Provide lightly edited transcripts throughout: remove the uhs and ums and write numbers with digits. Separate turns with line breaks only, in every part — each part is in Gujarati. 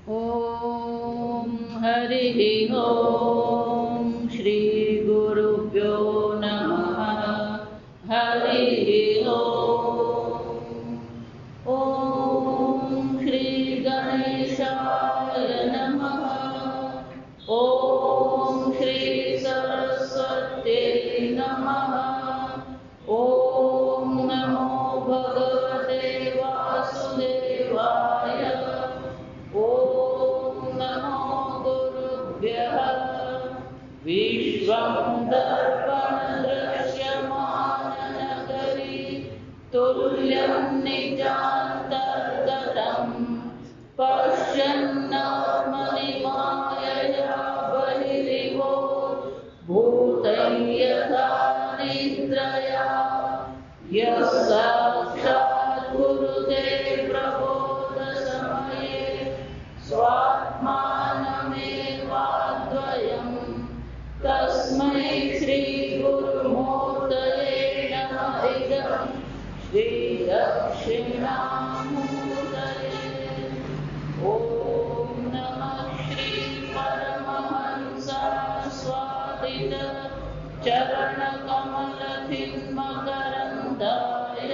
ॐ हरिः ॐ श्री गुरुभ्यो नमः। हरिः ॐ श्री गणेशाय नमः। ॐ श्री सरस्वत्यै नमः। ॐ नमो भगवते वासुदेवाय। ॐ नमो गुरुभ्यः। विश्वं दर्पणदृश्यमाननगरी तुल्यं निजान्तर्गतं पश्यन्नात्मनिमायया बहिरिवो भूतं यथा निद्रया। यः साक्षात् कुरुते प्रबोधसमये स्वात्मानमेवाद्वयं तस्मै श्रीगुरुमूर्तये नमः। इदं श्रीदक्षिणामूर्तये। ॐ नमः श्रीपरमहंसस्वादित चरणकमलतिन्मकरन्दाय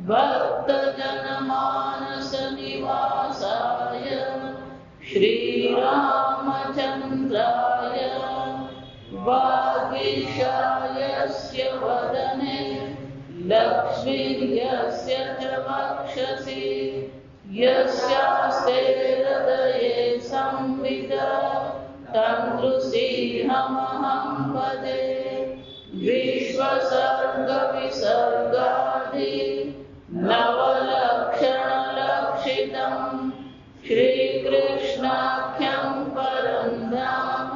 भक्तजनमानसनिवासाय श्रीरामचन्द्राय वागीशायस्य वदने लक्ष्मीं यस्य च वक्षसि यस्यास्ते हृदये संविद तं नृसिंहमहं भजे। विश्वसर्गविसर्गादि नवलक्षणलक्षितं श्रीकृष्णाख्यं परं धाम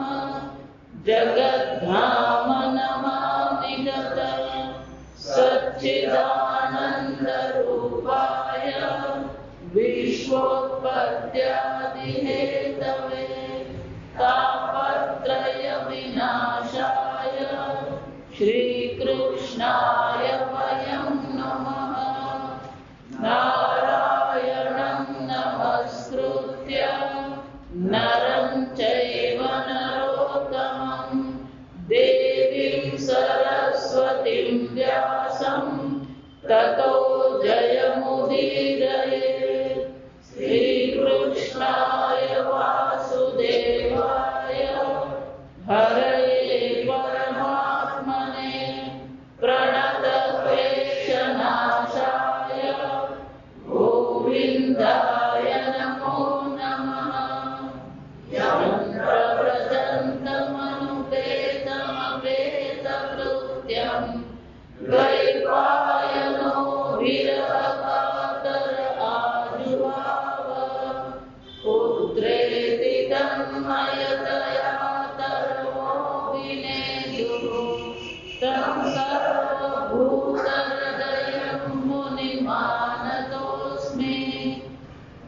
जगद्धाम नमामि तत्। सच्चिदानन्दरूपाय विश्वोत्पत्त्यादिहेतवे तापत्रयविनाशाय श्रीकृष्णाय वयं नमः। नारायणं नमस्कृत्य नरं चैव नरोत्तमं देवीं सरस्वतीं व्यासं ततो जयमुदीरयेत्। श्रीकृष्णाय वासुदेवाय हरये परमात्मने प्रणतक्लेशनाशाय गोविन्दाय नमो नमः। यन्त्रव्रजन्तमनुपेतमपेतकृत्यं द्वैपायनो विरहकातर आजुहाव पुत्रेति तन्मयतया तर्वो विनेदुः। तं सर्वभूतहृदयं मुनिमानतोऽस्मि।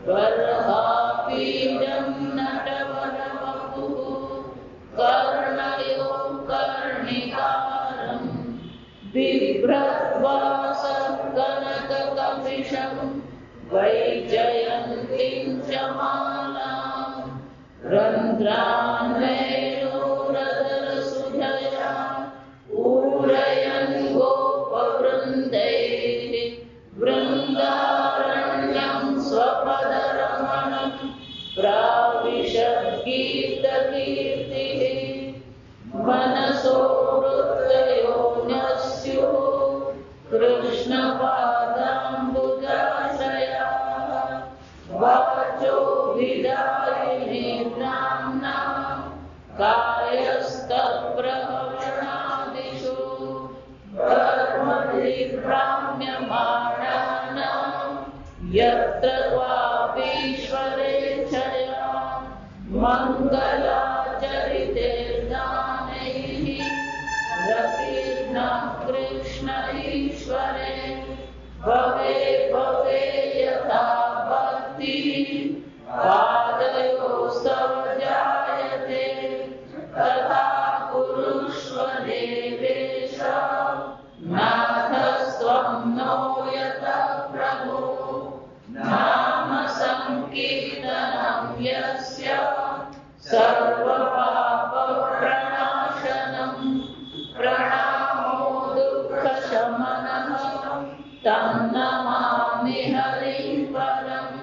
वरहापीडं नटवरवपुः कर्णयो कर्णिकारं बिभ्रद्वासकनककपिशं वैजयन्तीं च मालां रन्ध्रान्वेणुरधरसुधया पूरयन् गोपवृन्दैः वृन्दारण्यं स्वपदरमणं प्राविशद्गीतकीर्तिः। मनसो वृत्तयोऽन्यस्युः कृष्णपादाम्बुजाश्रयाः। वाचो विदायिनी नाम्ना कायस्तप्रहरणादिषु धर्मभिभ्राम्यमाणानां यत्र त्वापीश्वरेच्छया मङ्गलाचरितेर्दानैः रतिर्नः कृष्ण ईश्वरे। भवे भवे यथा भक्तिः पादयोस्तव जायते तथा कुरुष्व देवेश नाथस्त्वं नो यतः प्रभो। नाम संकीर्तनं यस्य सर्वपापप्रणाशनं प्रणामो दुःखशमनः तं नमामि हरिं परम्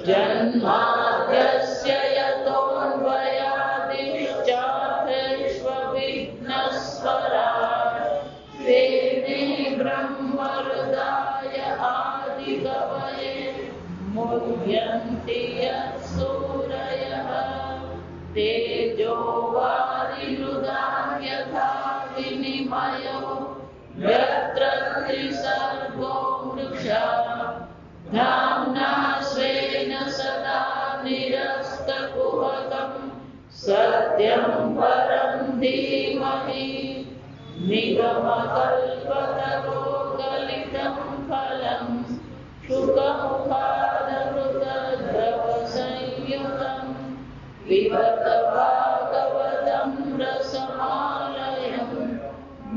जन्माद्यस्य यतोऽन्वयादिश्चार्थेष्वभिघ्नस्वराट् तेने ब्रह्महृदाय आदिकवये मुह्यन्ति यत्सूरयः तेजो वारिमृदां यथा विनिमयो यत्र त्रिसर्गो मृषा धाम्ना स्वेन सदा निरस्तकुहकं सत्यं परं धीमहि निगमकल्पतरोगलितं फलं शुकमुखादमृतद्रवसंयुतं पिबत भागवतं रसमालयं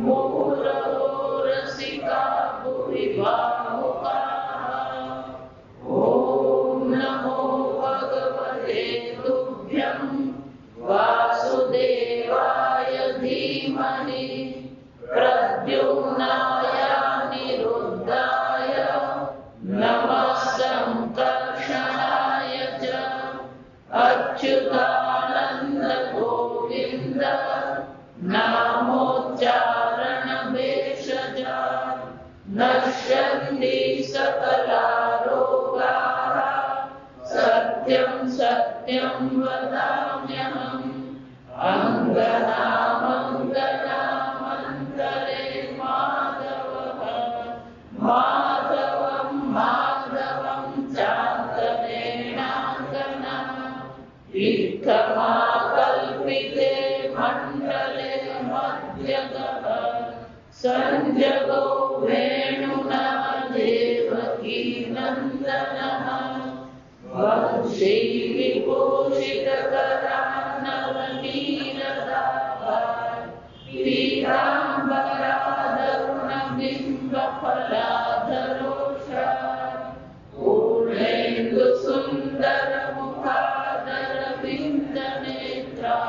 मुहुरहो रसिका भुवि भावुकाः ॐ नमो भगवते तुभ्यं वासुदेवाय धीमहि प्रद्युम्नाय निरुद्धाय नमः संकर्षणाय च अच्युतानन्द गोविन्द नामोच्चारणभेषजा नश्यन्ति सकलारोगाः सत्यं सत्यं वदाम्यहम् अङ्गनामङ्गनामन्तरे माधवः माधवं माधवं चान्तरेणाङ्गनः इत्थमाकल्पिते मण्डले मध्यगः सञ्जगो वेणुना देवकी नन्दनः वंशी विभूषितकरानवनीरदाभाः पीताम्बरादरुणबिम्बफलाधरोषाः पूर्णेन्दुसुन्दरमुखादरविन्दनेत्राः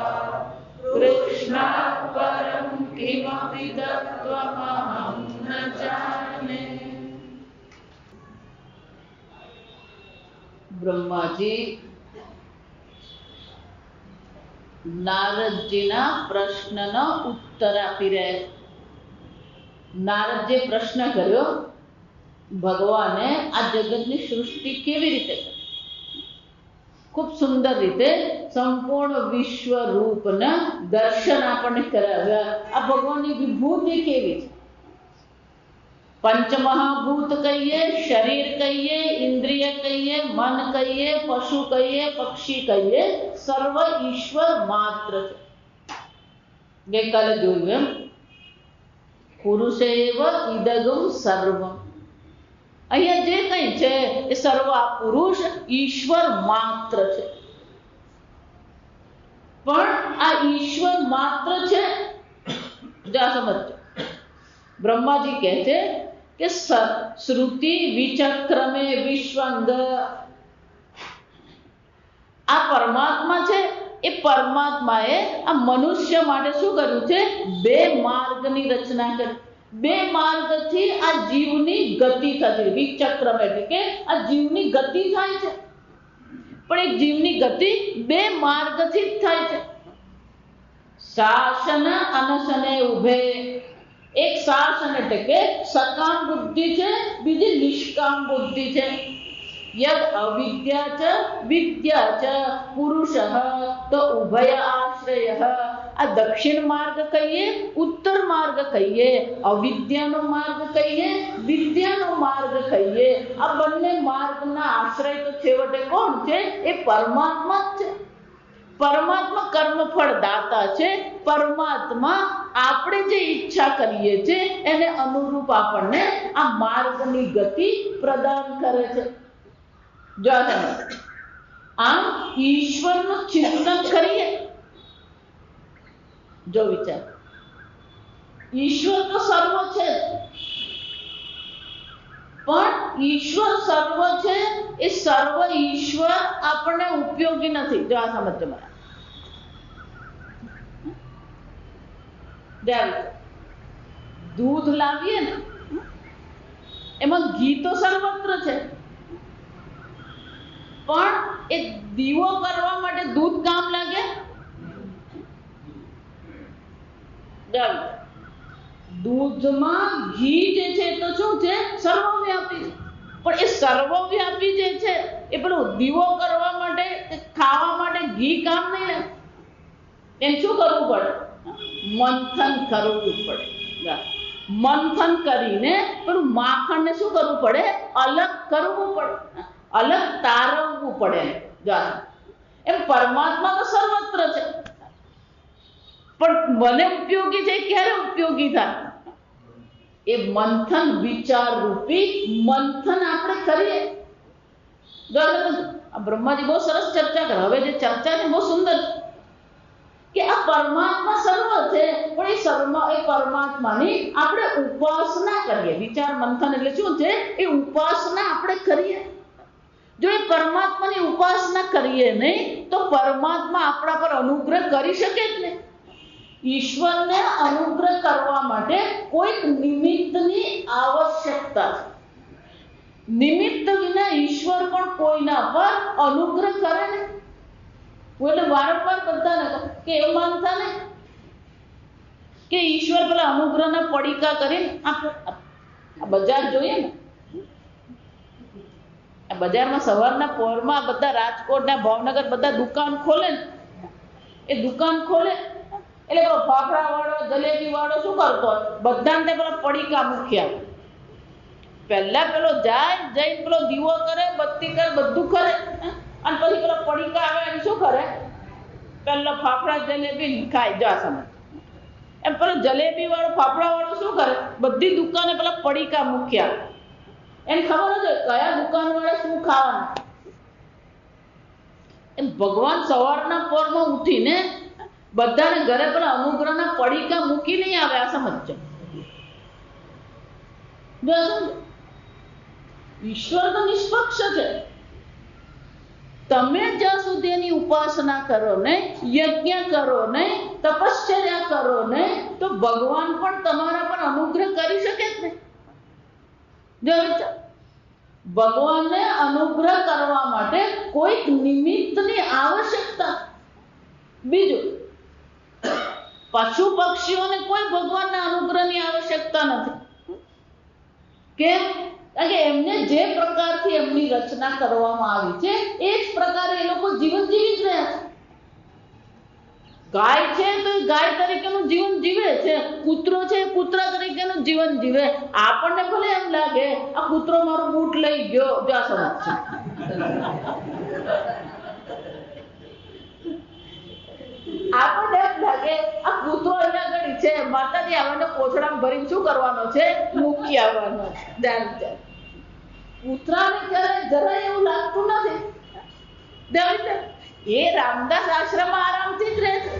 कृष्णात् परं किमपि तत्त्वमहं न जाने। ब्रह्मा जी નારદજીના પ્રશ્નનો ઉત્તર આપી રહ્યા છે. નારદજી પ્રશ્ન કર્યો, ભગવાને આ જગતની સૃષ્ટિ કેવી રીતે કરી? ખૂબ સુંદર રીતે સંપૂર્ણ વિશ્વ રૂપના દર્શન આપણને કરાવ્યા. આ ભગવાનની વિભૂતિ કેવી છે? पंचमहाभूत कहिए, शरीर कहिए, इंद्रिय कहिए, मन कहिए, पशु कहिए, पक्षी कहिए, सर्व ईश्वर मात्र છે. ગઈકાલે જોયું એમ, પુરુષેવ ઇદગમ સર્વમ. અહીંયા જે કંઈ છે એ સર્વ આ પુરુષ ઈશ્વર માત્ર છે. પણ આ ઈશ્વર માત્ર છે, જા સમજજો. બ્રહ્માજી કહે છે કે શ્રુતિ વિચક્રમે વિશ્વંગ, આ પરમાત્મા છે એ પરમાત્માએ આ મનુષ્ય માટે શું કર્યું છે? બે માર્ગની રચના કરી. બે માર્ગથી આ જીવની ગતિ થતી. વિચક્રમ એટલે કે આ જીવની ગતિ થાય છે, પણ એ જીવની ગતિ બે માર્ગથી જ થાય છે. શાસન અનશને ઉભે. એક શાસન એટલે કે સકામ બુદ્ધિ છે, બીજી નિષ્કામ બુદ્ધિ છે. યદ અવિદ્યા ચ વિદ્યા ચ પુરુષ તો ઉભય આશ્રય. આ દક્ષિણ માર્ગ કહીએ, ઉત્તર માર્ગ કહીએ, અવિદ્યાનો માર્ગ કહીએ, વિદ્યાનો માર્ગ કહીએ, આ બંને માર્ગના આશ્રય તો છેવટે કોણ છે? એ પરમાત્મા જ છે. પરમાત્મા કર્મફળ દાતા છે. પરમાત્મા આપણે જે ઈચ્છા કરીએ છીએ એને અનુરૂપ આપણને આ માર્ગની ગતિ પ્રદાન કરે છે. જો આમ ઈશ્વરનું ચિંતન કરીએ, જો વિચાર, ઈશ્વર તો સર્વ છે, પણ ઈશ્વર સર્વ છે એ સર્વ ઈશ્વર આપણને ઉપયોગી નથી. જો આ સમજજો મારા. દૂધ લાવીએ ને એમાં ઘી તો સર્વત્ર છે, પણ એ દીવો કરવા માટે દૂધ કામ લાગે? દૂધમાં ઘી જે છે તો શું છે? સર્વવ્યાપી છે. પણ એ સર્વવ્યાપી જે છે એ પેલું દીવો કરવા માટે, ખાવા માટે ઘી કામ નહીં લાગે. એને શું કરવું પડે? મંથન કરવું પડે. મંથન કરીને પેલું માખણને શું કરવું પડે? અલગ કરવું પડે, અલગ તારવવું પડે. એમ પરમાત્મા તો સર્વત્ર છે, પણ મને ઉપયોગી છે ક્યારે ઉપયોગી થાય? એ મંથન, વિચાર રૂપી મંથન આપણે કરીએ. બ્રહ્માજી બહુ સરસ ચર્ચા કરે. હવે જે ચર્ચા છે બહુ સુંદર કે આ પરમાત્મા સર્વ છે, પણ એ પરમાત્માની આપણે ઉપાસના કરીએ. વિચાર મંથન એટલે શું છે? એ ઉપાસના આપણે કરીએ. જો એ પરમાત્માની ઉપાસના કરીએ નહીં તો પરમાત્મા આપણા પર અનુગ્રહ કરી શકે જ નહીં. ઈશ્વરને અનુગ્રહ કરવા માટે કોઈક નિમિત્તની આવશ્યકતા છે. નિમિત્ત વિના ઈશ્વર પણ કોઈના પર અનુગ્રહ કરે ને. હું એટલે વારંવાર બધાને કહું કે એવું માનતા ને કે ઈશ્વર પેલા અનુગ્રહના પડીકા કરીને આ બજાર જોઈએ ને, આ બજારમાં સવારના પોરમાં બધા રાજકોટના, ભાવનગર બધા દુકાન ખોલે ને, એ દુકાન ખોલે એટલે પેલો ફાફડા વાળો, જલેબી વાળો શું કરતો? બધાને પેલા પડીકા મૂક્યા. પહેલા પેલો જઈને પેલો દીવો કરે, બત્તી કરે, બધું કરે, અને પછી પેલો પડીકા આવે અને શું કરે? પેલો ફાફડા જલેબી ખાય. જા સમજ. એમ પેલો જલેબી વાળો, ફાફડા વાળો શું કરે? બધી દુકાને પેલા પડીકા મૂક્યા. એને ખબર જ હોય કયા દુકાન વાળા શું ખાવાનું. એમ ભગવાન સવારના પોરમાં ઉઠીને બધાને ઘરે પેલા અનુગ્રહના પડીકા મૂકી નહીં આવે. આ સમજો. ઈશ્વર તો નિષ્પક્ષ છે. તમે જ્યાં સુધી એની ઉપાસના કરો નહીં, યજ્ઞ કરો નહીં, તપશ્ચર્યા કરો નહીં, તો ભગવાન પણ તમારા પર અનુગ્રહ કરી શકે જ નહીં. જો ભગવાનને અનુગ્રહ કરવા માટે કોઈક નિમિત્તની આવશ્યકતા. બીજું, પશુ પક્ષીઓને કોઈ ભગવાનના અનુગ્રહની આવશ્યકતા નથી. કેમ? કારણ કે એમને જે પ્રકારથી એમની રચના કરવામાં આવી છે એ જ પ્રકારે એ લોકો જીવન જીવી જ રહ્યા છે. ગાય છે તો એ ગાય તરીકેનું જીવન જીવે છે, કૂતરો છે કૂતરા તરીકેનું જીવન જીવે. આપણને ભલે એમ લાગે આ કૂતરો મારું બૂટ લઈ ગયો, જો આ સમજ છે. આપણને એમ લાગે આ કૂતરો અહીંયા આગળ છે, માતાજી આવવાનો કોથળામાં ભરીને શું કરવાનો છે? મૂકી આવવાનો છે. કૂતરાને ક્યારે જરાય એવું લાગતું નથી. એ રામદાસ આશ્રમમાં આરામથી જ રહે છે.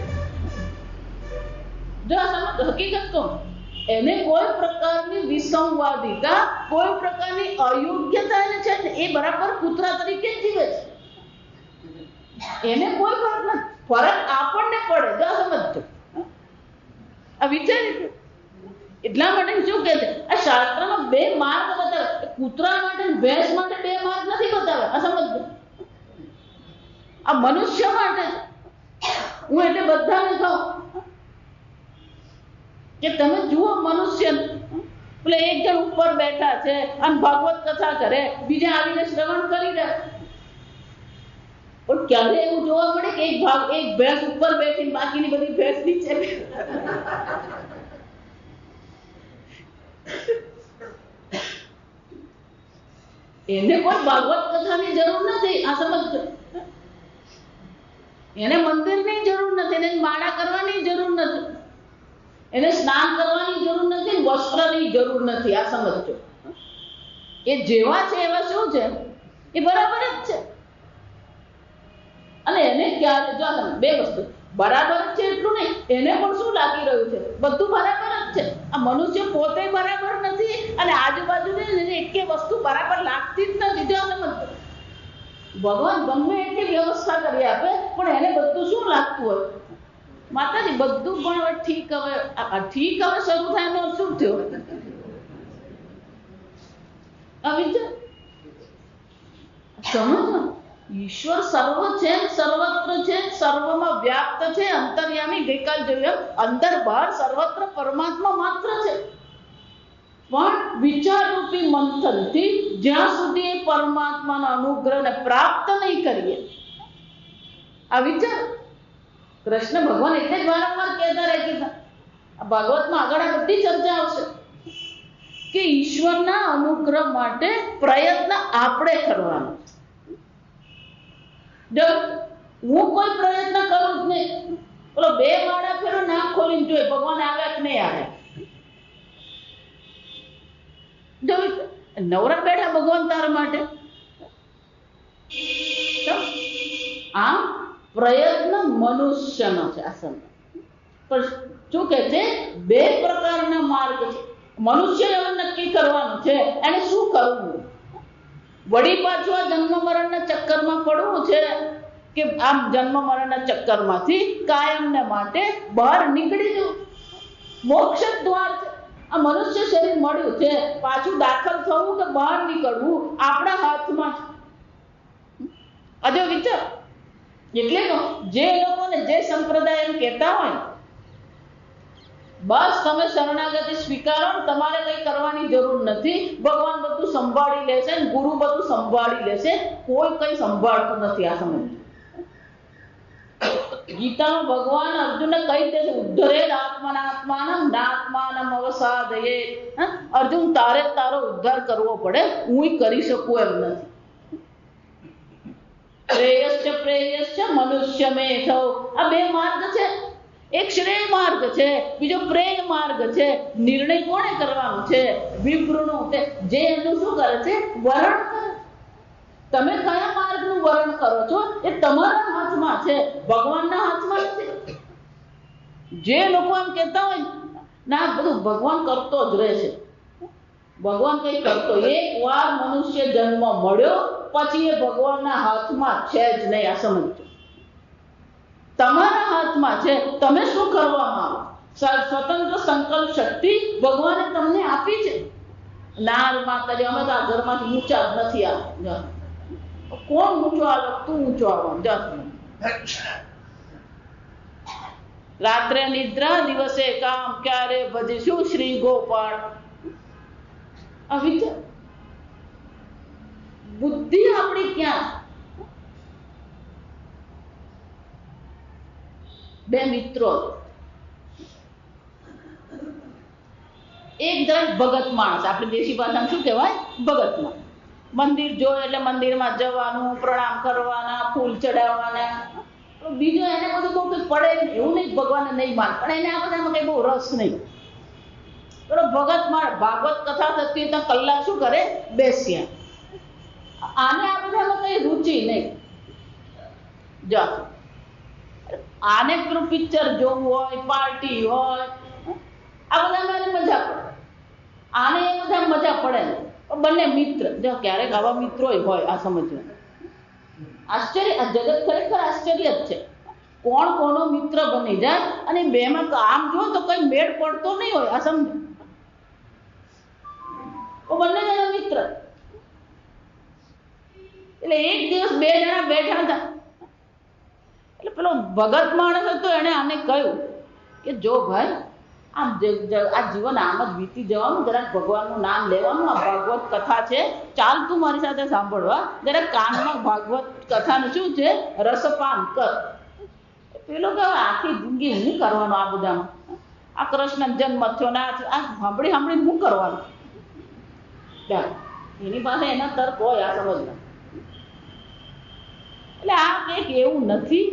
જો હકીકત કહું, એને કોઈ પ્રકારની વિસંવાદિતા, કોઈ પ્રકારની અયોગ્યતા એને છે ને, એ બરાબર કૂતરા તરીકે જીવે છે. એને કોઈ ફરક નથી. ફરક આપણને પડે. જો સમજો, આ વિચારી. એટલા માટે શું કહે છે આ શાસ્ત્રમાં બે માર્ગ બતાવે. કૂતરા માટે, ભેંસ માટે બે માર્ગ નથી બતાવે. આ સમજો, આ મનુષ્ય માટે. હું એટલે બધાને કહું કે તમે જુઓ મનુષ્ય, એટલે એક જણ ઉપર બેઠા છે અને ભાગવત કથા કરે, બીજા આવીને શ્રવણ કરી રહ્યા. પણ ક્યારે એવું જોવા મળે કે એક ભેંસ ઉપર બેઠી, બાકીની બધી ભેંસ નીચે? એને કોઈ ભાગવત કથાની જરૂર નથી. આ સમજો, એને મંદિરની જરૂર નથી, એને માળા કરવાની જરૂર નથી, એને સ્નાન કરવાની જરૂર નથી, વસ્ત્રની જરૂર નથી. આ સમજો. એ જેવા છે એવા શું છે? એ બરાબર જ છે. અને એને ક્યારે જો બે વસ્તુ બરાબર જ છે એટલું નહીં, એને પણ શું લાગી રહ્યું છે? બધું બરાબર જ છે. આ મનુષ્ય પોતે બરાબર નથી અને આજુબાજુની એકે વસ્તુ બરાબર લાગતી જ નથી. જો સમજો, ભગવાન ગમે એટલી વ્યવસ્થા કરી આપે પણ એને બધું શું લાગતું હોય? માતાજી બધું પણ હવે ઠીક હવે શરૂ થાય તો શું થયું? સમજો, ઈશ્વર સર્વ છે, સર્વત્ર છે, સર્વમાં વ્યાપ્ત છે, અંતર્યામી. ગઈકાલ જોયું અંદર બહાર સર્વત્ર પરમાત્મા માત્ર છે. પણ વિચારરૂપી મંથનથી જ્યાં સુધી એ પરમાત્માના અનુગ્રહને પ્રાપ્ત નહીં કરીએ, આ વિચાર કૃષ્ણ ભગવાન એટલે જ વારંવાર કહેતા રહે કે ભાગવતમાં આગળ આ બધી ચર્ચા આવશે કે ઈશ્વરના અનુગ્રહ માટે પ્રયત્ન આપણે કરવાનો. જો હું કોઈ પ્રયત્ન કરું જ નહીં, બોલો 2 માળા ફેરો નાક ખોલીને જોઈ ભગવાન આવ્યા કે નહીં આવ્યા. જો નવરા બેઠા ભગવાન તારા માટે. આમ પ્રયત્ન મનુષ્યનો છે. આ સંત પણ શું કે છે? 2 પ્રકારના માર્ગ છે. મનુષ્ય એવું નક્કી કરવાનું છે એને શું કરવું. વળી પાછું આ જન્મ મરણના ચક્કરમાં પડવું છે કે આમ જન્મ મરણના ચક્કરમાંથી કાયમને માટે બહાર નીકળી જવું. મોક્ષ દ્વાર છે. આ મનુષ્ય શરીર મળ્યું છે, પાછું દાખલ થવું કે બહાર નીકળવું આપણા હાથમાં છે. અજો વિચાર. એટલે જે લોકોને જે સંપ્રદાય એમ કહેતા હોય બસ તમે શરણાગતિ સ્વીકારો, તમારે કઈ કરવાની જરૂર નથી, ભગવાન બધું સંભાળી લેશે, ગુરુ બધું સંભાળી લેશે. કોઈ કઈ સંભાળતું નથી. આ સમજ. ગીતામાં ભગવાન અર્જુનને કહી દે છે, ઉદ્ધરે આત્માનાત્માનમ નાત્માનમ અવસાદયે. અર્જુન તારે તારો ઉદ્ધાર કરવો પડે, હું કરી શકું એમ નથી. પ્રેયશ્ચ મનુષ્ય મેથો. આ 2 માર્ગ છે. એક શ્રેય માર્ગ છે, બીજો પ્રેય માર્ગ છે. નિર્ણય કોણે કરવાનો છે? વિપ્રનું. જે એનું શું કરે છે? વરણ કરે. તમે કયા માર્ગનું વરણ કરો છો એ તમારા હાથમાં છે, ભગવાનના હાથમાં નથી. જે લોકો એમ કહેતા હોય ના બધું ભગવાન કરતો જ રહે છે, ભગવાન કઈ કરતો, એક વાર મનુષ્ય જન્મ મળ્યો પછી એ ભગવાનના હાથમાં છે જ નહીં. આ સમજો, તમારા હાથમાં છે. તમે શું કરવામાં આવો? સ્વતંત્ર સંકલ્પ શક્તિ ભગવાને તમને આપી છે. નાર માતાજી અમે તો આ ઘરમાંથી ઊંચા જ નથી આવ્યા. કોણ ઊંચો આવે? તું ઊંચો આવવાનું. રાત્રે નિદ્રા, દિવસે કામ, ક્યારે ભજીશું શ્રી ગોપાળ. આ વિચાર. બુદ્ધિ આપણી ક્યાં? 2 મિત્રો, એક જરાક ભગત માણસ, આપણે દેશી ભાષામાં શું કહેવાય? ભગત માણસ. મંદિર જોયે એટલે મંદિરમાં જવાનું, પ્રણામ કરવાના, ફૂલ ચડાવવાના. બીજો એને બધું બહુ કંઈ પડે એવું નહીં, ભગવાનને નહીં માન, પણ એને આ બધામાં કંઈ બહુ રસ નહીં. બરોબર, ભગત માણસ ભાગવત કથા થતી તો કલાક શું કરે? બેસ્યા. આને આ બધામાં કંઈ રુચિ નહીં. જો આને પેલું પિક્ચર જોવું હોય, પાર્ટી હોય, આ બધામાં એને મજા પડે. આને એ બધા મજા પડે ને. બંને મિત્ર, જો ક્યારેક આવા મિત્રો હોય. આ સમજવું આશ્ચર્ય. આ જગત ખરેખર આશ્ચર્ય જ છે. કોણ કોનો મિત્ર બની જાય અને 2માં આમ જો તો કઈ મેળ પડતો નહીં હોય. આ સમજો, બંને જણા મિત્ર. એટલે એક દિવસ 2 જણા બેઠા હતા. એટલે પેલો ભગત માણસ હતો, એને આને કહ્યું કે જો ભાઈ આમ આ જીવન આમ જ વીતી જવાનું, જરાક ભગવાનનું નામ લેવાનું. આ ભાગવત કથા છે, ચાલ તું મારી સાથે સાંભળવા. જરાક કાનમાં ભાગવત કથાનું શું છે? રસપાન કર. પેલો કે આખી જિંદગી હું કરવાનું આ બધામાં? આ કૃષ્ણ જન્મ થયો ને આ સાંભળી હું કરવાનું? એની પાસે એના તર્ક હોય. આ સમજવા. એટલે આ કંઈક એવું નથી,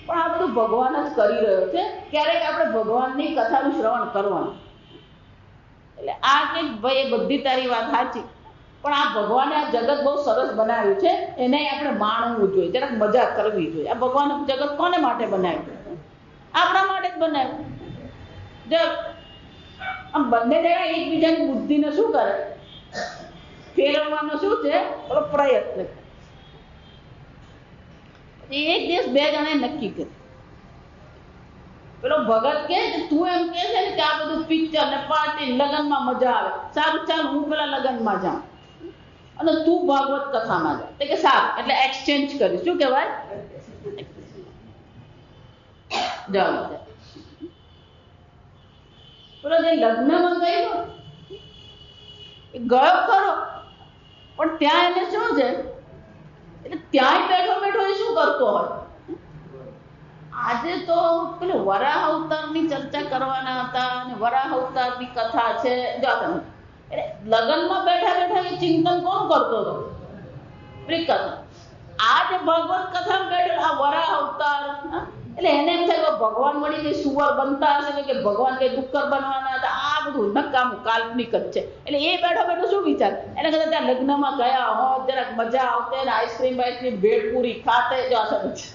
પણ આ બધું ભગવાન જ કરી રહ્યો છે. ક્યારેક આપણે ભગવાનની કથાનું શ્રવણ કરવાનું. એટલે આ કંઈક ભાઈ એ બધી તારી વાત સાચી, પણ આ ભગવાને આ જગત બહુ સરસ બનાવ્યું છે, એને આપણે માણવું જોઈએ, જરાક મજા કરવી જોઈએ. આ ભગવાન જગત કોને માટે બનાવ્યું? આપણા માટે જ બનાવ્યું. જો આમ બંને જણા એકબીજાની બુદ્ધિને શું કરે? ફેરવવાનો શું છે? પ્રયત્ન. એક દિવસ બે જણાએ નક્કી કર્યું. પેલો ભગત કે તું એમ કે છે કે આ બધું પિક્ચર ને પાર્ટી લગ્નમાં મજા આવે, સારું ચાલ હું પેલા લગ્નમાં જાઉં અને તું ભાગવત કથામાં જા. કે સારું, એટલે એક્સચેન્જ કરી. શું કહેવાય? જાઓ. પેલો જે લગ્નમાં ગયો ગયો ખરો, પણ ત્યાં એને શું છે, એટલે ત્યાંય બેઠો બેઠો એ શું કરતો હોય, આજે તો પેલું વરાહ અવતારની ચર્ચા કરવાના હતા અને વરાહ અવતારની કથા છે. એટલે લગ્નમાં બેઠા બેઠા એ ચિંતન કોણ કરતો હતો? પેલી કથા. આ જે ભગવત કથા બેઠો આ વરાહ અવતાર, એટલે એને એમ થાય કે ભગવાન વળી કઈ સુવર બનતા હશે કે ભગવાન કઈ ડુક્કર બનવાના હતા. આ બધું નકામું કાલ્પનિક જ છે. એટલે એ બેઠો બેઠો શું વિચાર, એને કદાચ ત્યાં લગ્નમાં ગયા હોત, જરાક મજા આવતે ને આઈસ્ક્રીમ બાઈસ્ક્રીમ ભેળપૂરી ખાતે જ અસર છે.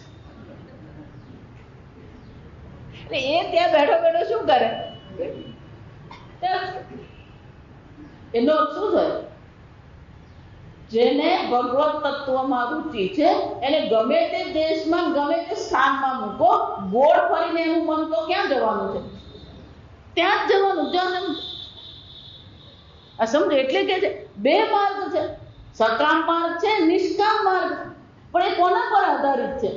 એટલે એ ત્યાં બેઠો બેઠો શું કરે, એનો શું થાય, જેને ભગવત તત્વમાં રુચિ છે એને ગમે તે દેશમાં ગમે તે સ્થાનમાં મૂકો, ગોળ ફરીને એનું મન તો ક્યાં જવાનું છે? ત્યાં જ જવાનું. આ સમજો. એટલે કે છે બે માર્ગ છે, સકામ માર્ગ છે, નિષ્કામ માર્ગ. પણ એ કોના પર આધારિત છે?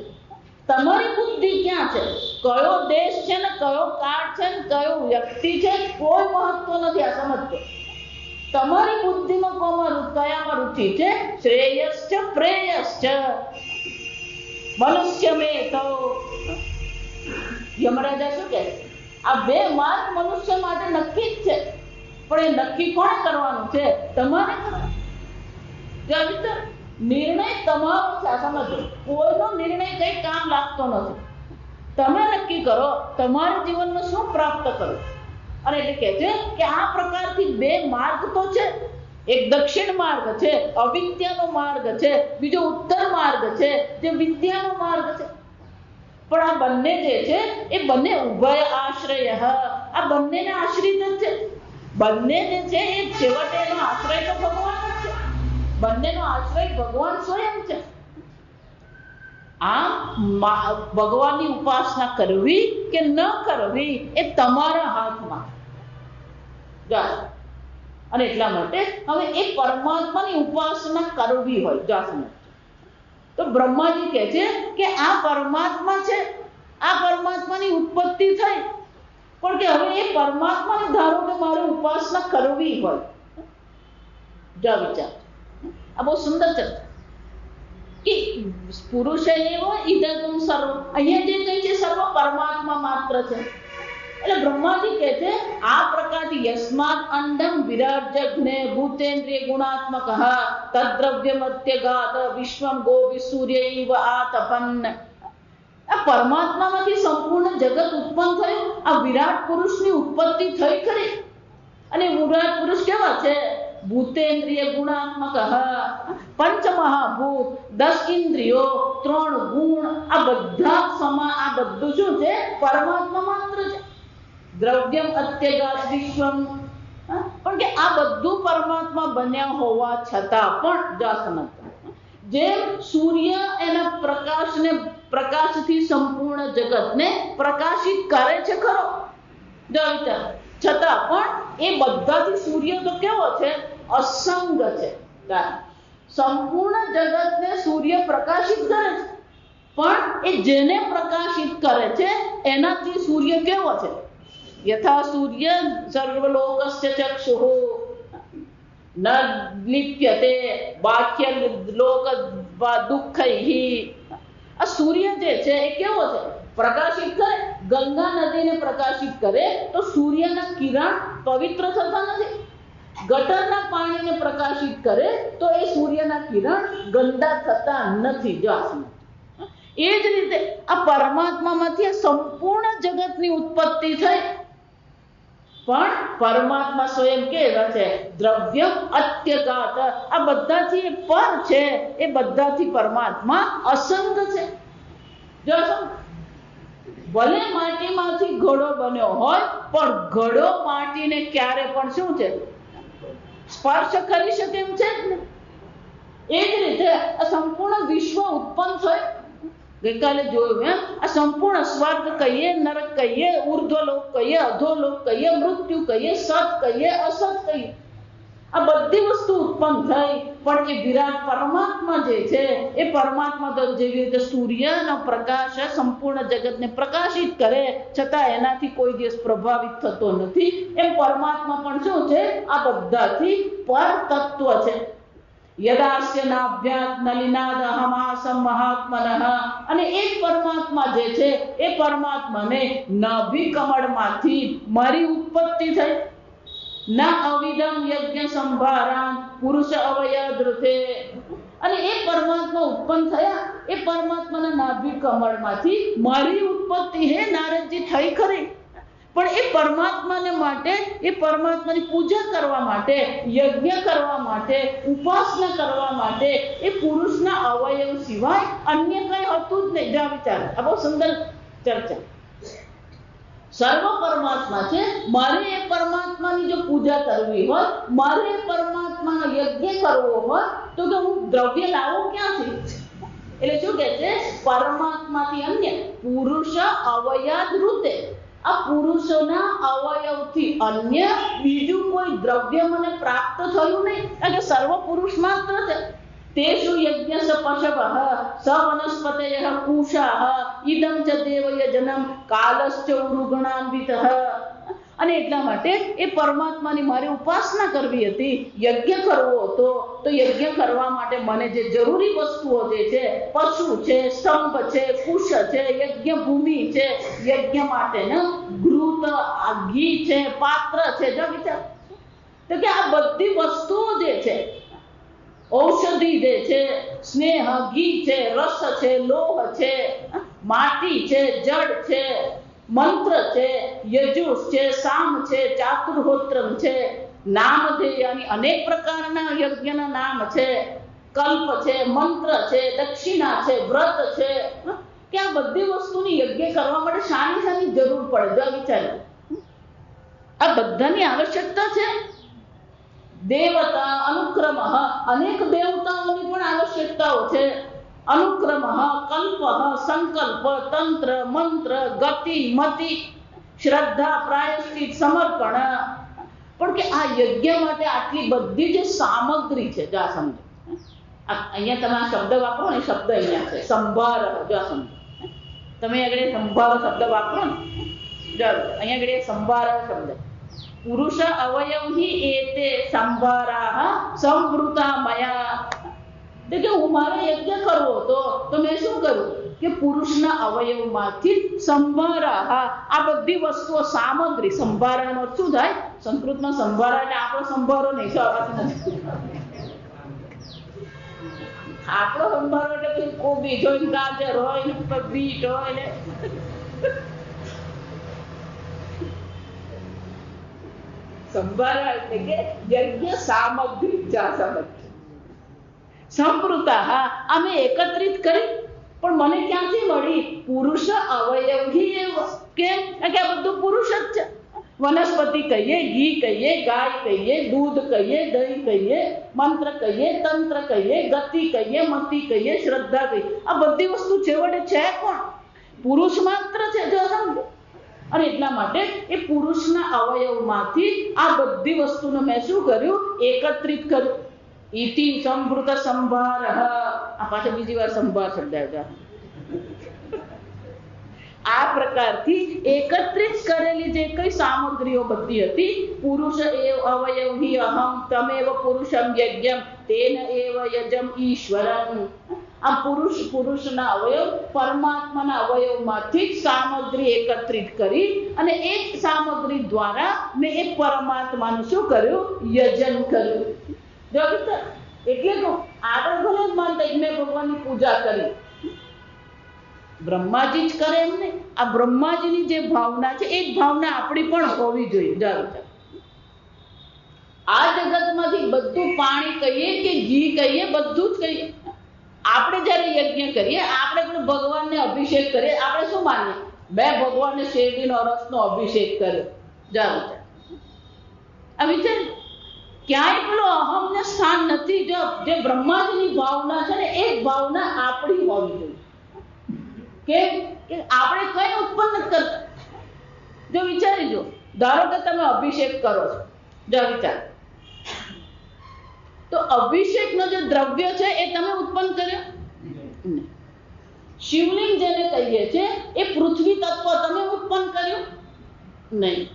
તમારી બુદ્ધિ ક્યાં છે? કયો દેશ છે ને કયો કાળ છે ને કયો વ્યક્તિ છે કોઈ મહત્વ નથી. આ સમજજો. તમારી બુદ્ધિમાં કયામાં રુચિ છે? શ્રેયશ્ચ પ્રેયશ્ચ મનુષ્ય મેં તો યમરાજા શું કહે, આ બે માર્ગ મનુષ્ય માટે નક્કી જ છે, પણ એ નક્કી કોણ કરવાનું છે? તમારે કરવાનું. નિર્ણય તમારો છે. આ સમજો. કોઈનો નિર્ણય કઈ કામ લાગતો નથી. તમે નક્કી કરો તમારા જીવનમાં શું પ્રાપ્ત કરો. અને એટલે કે છે કે આ પ્રકારથી બે માર્ગ તો છે. એક દક્ષિણ માર્ગ છે, અવિદ્યાનો માર્ગ છે, બીજો ઉત્તર માર્ગ છે, જે વિદ્યાનો માર્ગ છે. પણ આ બંને જે છે એ બંને ઉભય આશ્રય, આ બંનેને આશ્રિત જ છે. બંને જે છે એ છેવટે એનો આશ્રય તો ભગવાન જ છે. બંનેનો આશ્રય ભગવાન સ્વયં છે. આમ ભગવાનની ઉપાસના કરવી કે ન કરવી એ તમારા હાથમાં. અને એટલા માટે હવે એ પરમાત્માની ઉપાસના કરવી હોય તો બ્રહ્માજી કહે છે કે આ પરમાત્મા છે, આ પરમાત્માની ઉત્પત્તિ થઈ, પણ કે હવે એ પરમાત્માને ધારો કે મારે ઉપાસના કરવી હોય. વિચાર. આ બહુ સુંદર છે કે પુરુષ એવો ઇદગમ સર્વ, અહીંયા જે કહે છે સર્વ પરમાત્મા માત્ર છે. એટલે બ્રહ્માજી કહે છે આ પ્રકારથી યસ્માદ અંડમ વિરાટ જગ્ને ભૂતેન્દ્રિય ગુણાત્મક તદ્રવ્ય મધ્યગાત વિશ્વમ ગોવિ સૂર્ય ઇવ આતપન્ન. આ પરમાત્મામાંથી સંપૂર્ણ જગત ઉત્પન્ન થયું. આ વિરાટ પુરુષની ઉત્પત્તિ થઈ ખરી. અને વિરાટ પુરુષ કેવા છે? ભૂતેન્દ્રિય ગુણાત્મક, પંચ મહાભૂત, 10 ઇન્દ્રિયો, 3 ગુણ, આ બધા આ બધું શું છે? પરમાત્મા માત્ર છે. દ્રવ્યમ અત્યગાત વિશ્વમ, પણ કે આ બધું પરમાત્મા બન્યા હોવા છતાં પણ જેમ સૂર્ય એના પ્રકાશથી સંપૂર્ણ જગતને પ્રકાશિત કરે છે ખરો, છતાં પણ એ બધાથી સૂર્ય તો કેવો છે? અસંગ છે. સંપૂર્ણ જગતને સૂર્ય પ્રકાશિત કરે છે, પણ એ જેને પ્રકાશિત કરે છે એનાથી સૂર્ય કેવો છે? યથા સૂર્ય સર્વલોકસ્ય ચક્ષુઃ ન લિપ્યતે બાહ્ય લોક દુઃખૈઃ. આ સૂર્ય જે છે એ કેવો છે? પ્રકાશિત કરે. ગંગા નદીને પ્રકાશિત કરે તો સૂર્યના કિરણ પવિત્ર થતા નથી. ગટરના પાણીને પ્રકાશિત કરે તો એ સૂર્યના કિરણ ગંદા થતા નથી. એ જ રીતે આ પરમાત્મામાંથી સંપૂર્ણ જગતની ઉત્પત્તિ થઈ, પણ પરમાત્મા સ્વયં કેવા છે? દ્રવ્ય અત્યગાત. આ બધાથી પર છે, એ બધાથી પરમાત્મા અસંગ છે. ભલે માટીમાંથી ઘડો બન્યો હોય, પણ ઘડો માટીને ક્યારે પણ શું છે? સ્પર્શ કરી શકે એમ છે જ ને. એ જ રીતે આ સંપૂર્ણ વિશ્વ ઉત્પન્ન થયું. ગઈકાલે જોયું આ સંપૂર્ણ સ્વર્ગ કહીએ, નરક કહીએ, ઉર્ધ્વલોક કહીએ, અધોલોક કહીએ, મૃત્યુ કહીએ, સત કહીએ, અસત કહીએ, આ બધી વસ્તુ ઉત્પન્ન થઈ, પણ એ વિરાટ પરમાત્મા જે છે એ પરમાત્મા તો જેવી રીતે સૂર્યનો પ્રકાશ સંપૂર્ણ જગતને પ્રકાશિત કરે છતાં એનાથી કોઈ દિવસ પ્રભાવિત થતો નથી, એમ પરમાત્મા પણ શું છે? આ બધાથી પર તત્વ છે. યદાસ્ય નાભ્યાત નલિનાદ હમાસમ મહાત્મનઃ, અને એક પરમાત્મા જે છે એ પરમાત્માને નાભી કમળમાંથી મારી ઉત્પત્તિ થઈ. ન અવિદમ યજ્ઞ સંભારાન પુરુષ અવય ધૃતે, અને એ પરમાત્મા ઉત્પન્ન થયા, એ પરમાત્માના નાભી કમળમાંથી મારી ઉત્પત્તિ હે નારદજી થઈ ખરી, પણ એ પરમાત્માને માટે, એ પરમાત્માની પૂજા કરવા માટે, યજ્ઞ કરવા માટે, ઉપાસના કરવા માટે એ પુરુષના અવયવ સિવાય અન્ય કઈ હતું જ નહીં. જા વિચાર, આ બહુ સુંદર ચર્ચા. સર્વ પરમાત્મા છે, મારે એ પરમાત્માની જો પૂજા કરવી હોય, મારે એ પરમાત્માનો યજ્ઞ કરવો હોય તો કે હું દ્રવ્ય લાવું ક્યાંથી? એટલે શું કે છે? પરમાત્માથી અન્ય પુરુષ અવયદ્રુતે, આ પુરુષોના અવયવથી અન્ય બીજું કોઈ દ્રવ્ય મને પ્રાપ્ત થયું નહીં, કારણ કે સર્વ પુરુષ માત્ર છે. તેષુ યજ્ઞસ પશવઃ સ વનસ્પતયઃ પૂષાઃ ઇદં ચ દેવયજનમ કાલશ્ચ ઉરુગણાન્વિતઃ. અને એટલા માટે એ પરમાત્માની મારી ઉપાસના કરવી હતી, યજ્ઞ કરવો હતો, તો યજ્ઞ કરવા માટે મને જે જરૂરી વસ્તુઓ જે છે, પશુ છે, સ્તંભ છે, કુશ છે, યજ્ઞ ભૂમિ છે, યજ્ઞ માટેનો ઘૃત, ઘી છે, પાત્ર છે, જો વિચાર તો કે આ બધી વસ્તુઓ જે છે, ઔષધિ જે છે, સ્નેહ, ઘી છે, રસ છે, લોહ છે, માટી છે, જળ છે, મંત્ર છે, યજુષ છે, સામ છે, ચાતુર્હોત્રમ છે, નામધેયની અનેક પ્રકારના યજ્ઞના નામ છે, કલ્પ છે, મંત્ર છે, દક્ષિણા છે, વ્રત છે, કે આ બધી વસ્તુની યજ્ઞ કરવા માટે શાની જરૂર પડે? જો વિચાર, આ બધાની આવશ્યકતા છે. દેવતા અનુક્રમ, અનેક દેવતાઓની પણ આવશ્યકતાઓ છે. અનુક્રમ, કલ્પ, સંકલ્પ, તંત્ર, મંત્ર, ગતિ, મતિ, શ્રદ્ધા, પ્રાયશ્ચિત, સમર્પણ. પણ કે આ યજ્ઞ માટે આટલી બધી જે સામગ્રી છે, જા સમજો. અહીંયા તમે આ શબ્દ વાપરો ને, શબ્દ અહીંયા છે સંભાર, જો સમજો. તમે આગળ સંભાર શબ્દ વાપરો ને, જો અહીંયા આગળ સંભાર શબ્દ, પુરુષ અવયવ એતે સંભારાઃ સંવૃતા મયા. એટલે કે હું મારે યજ્ઞ કરવો હતો તો મેં શું કર્યું કે પુરુષના અવયવમાંથી સંભારાઃ, આ બધી વસ્તુઓ સામગ્રી. સંભારાનો શું થાય? સંસ્કૃતમાં સંભારા એટલે આપણો સંભારો નહીં, આપણો સંભારો એટલે પછી કોબી હોય, ગાજર હોય ને, બીટ હોય ને, સંભારા એટલે કે યજ્ઞ સામગ્રી. સંવૃતા, અમે એકત્રિત કરી, પણ મને ક્યાંથી મળી? પુરુષ અવયવી. કેમ? કે આ બધું પુરુષ જ છે. વનસ્પતિ કહીએ, ઘી કહીએ, ગાય કહીએ, દૂધ કહીએ, દહીં કહીએ, મંત્ર કહીએ, તંત્ર કહીએ, ગતિ કહીએ, મતિ કહીએ, શ્રદ્ધા કહીએ, આ બધી વસ્તુ છેવટે છે કોણ? પુરુષ માત્ર છે. જો સમજો. અને એટલા માટે એ પુરુષના અવયવમાંથી આ બધી વસ્તુને મેં શું કર્યું? એકત્રિત કર્યું. ઇતિ સંવૃત સંભારઃ. આ પાછળ બીજી વાર સંભાર શબ્દ આવ્યો. આ પ્રકારથી એકત્રિત કરેલી જે કઈ સામગ્રીઓ બધી હતી, પુરુષ એવ અવયવ હિ અહમ તમેવ પુરુષમ યજ્ઞમ તેન એવ યજમ ઈશ્વરમ. આ પુરુષના અવયવ, પરમાત્માના અવયવમાંથી સામગ્રી એકત્રિત કરી અને એક સામગ્રી દ્વારા મેં એક પરમાત્માનું શું કર્યું? યજન કર્યું. એટલે તો આગળ ભલે જ માનતા મેં ભગવાનની પૂજા કરી, બ્રહ્માજી જ કરે એમ નહીં. આ બ્રહ્માજીની જે ભાવના છે એ જ ભાવના આપણી પણ હોવી જોઈએ. આ જગતમાંથી બધું પાણી કહીએ કે ઘી કહીએ, બધું જ કહીએ, આપણે જયારે યજ્ઞ કરીએ, આપણે પણ ભગવાનને અભિષેક કરીએ, આપણે શું માનીએ? મેં ભગવાનને શેરડીનો રસનો અભિષેક કર્યો. જાઓ આ વિચાર, ક્યાંય પેલો અહમને સ્થાન નથી. જો જે બ્રહ્માજીની ભાવના છે ને, એ ભાવના આપણી હોવી જોઈએ. કેમ કે આપણે કઈ ઉત્પન્ન નથી કરતા. જો વિચારી જો, ધારો કે તમે અભિષેક કરો છો, જો વિચાર, તો અભિષેકનો જે દ્રવ્ય છે એ તમે ઉત્પન્ન કર્યો? શિવલિંગ જેને કહીએ છીએ એ પૃથ્વી તત્વ તમે ઉત્પન્ન કર્યું? નહીં.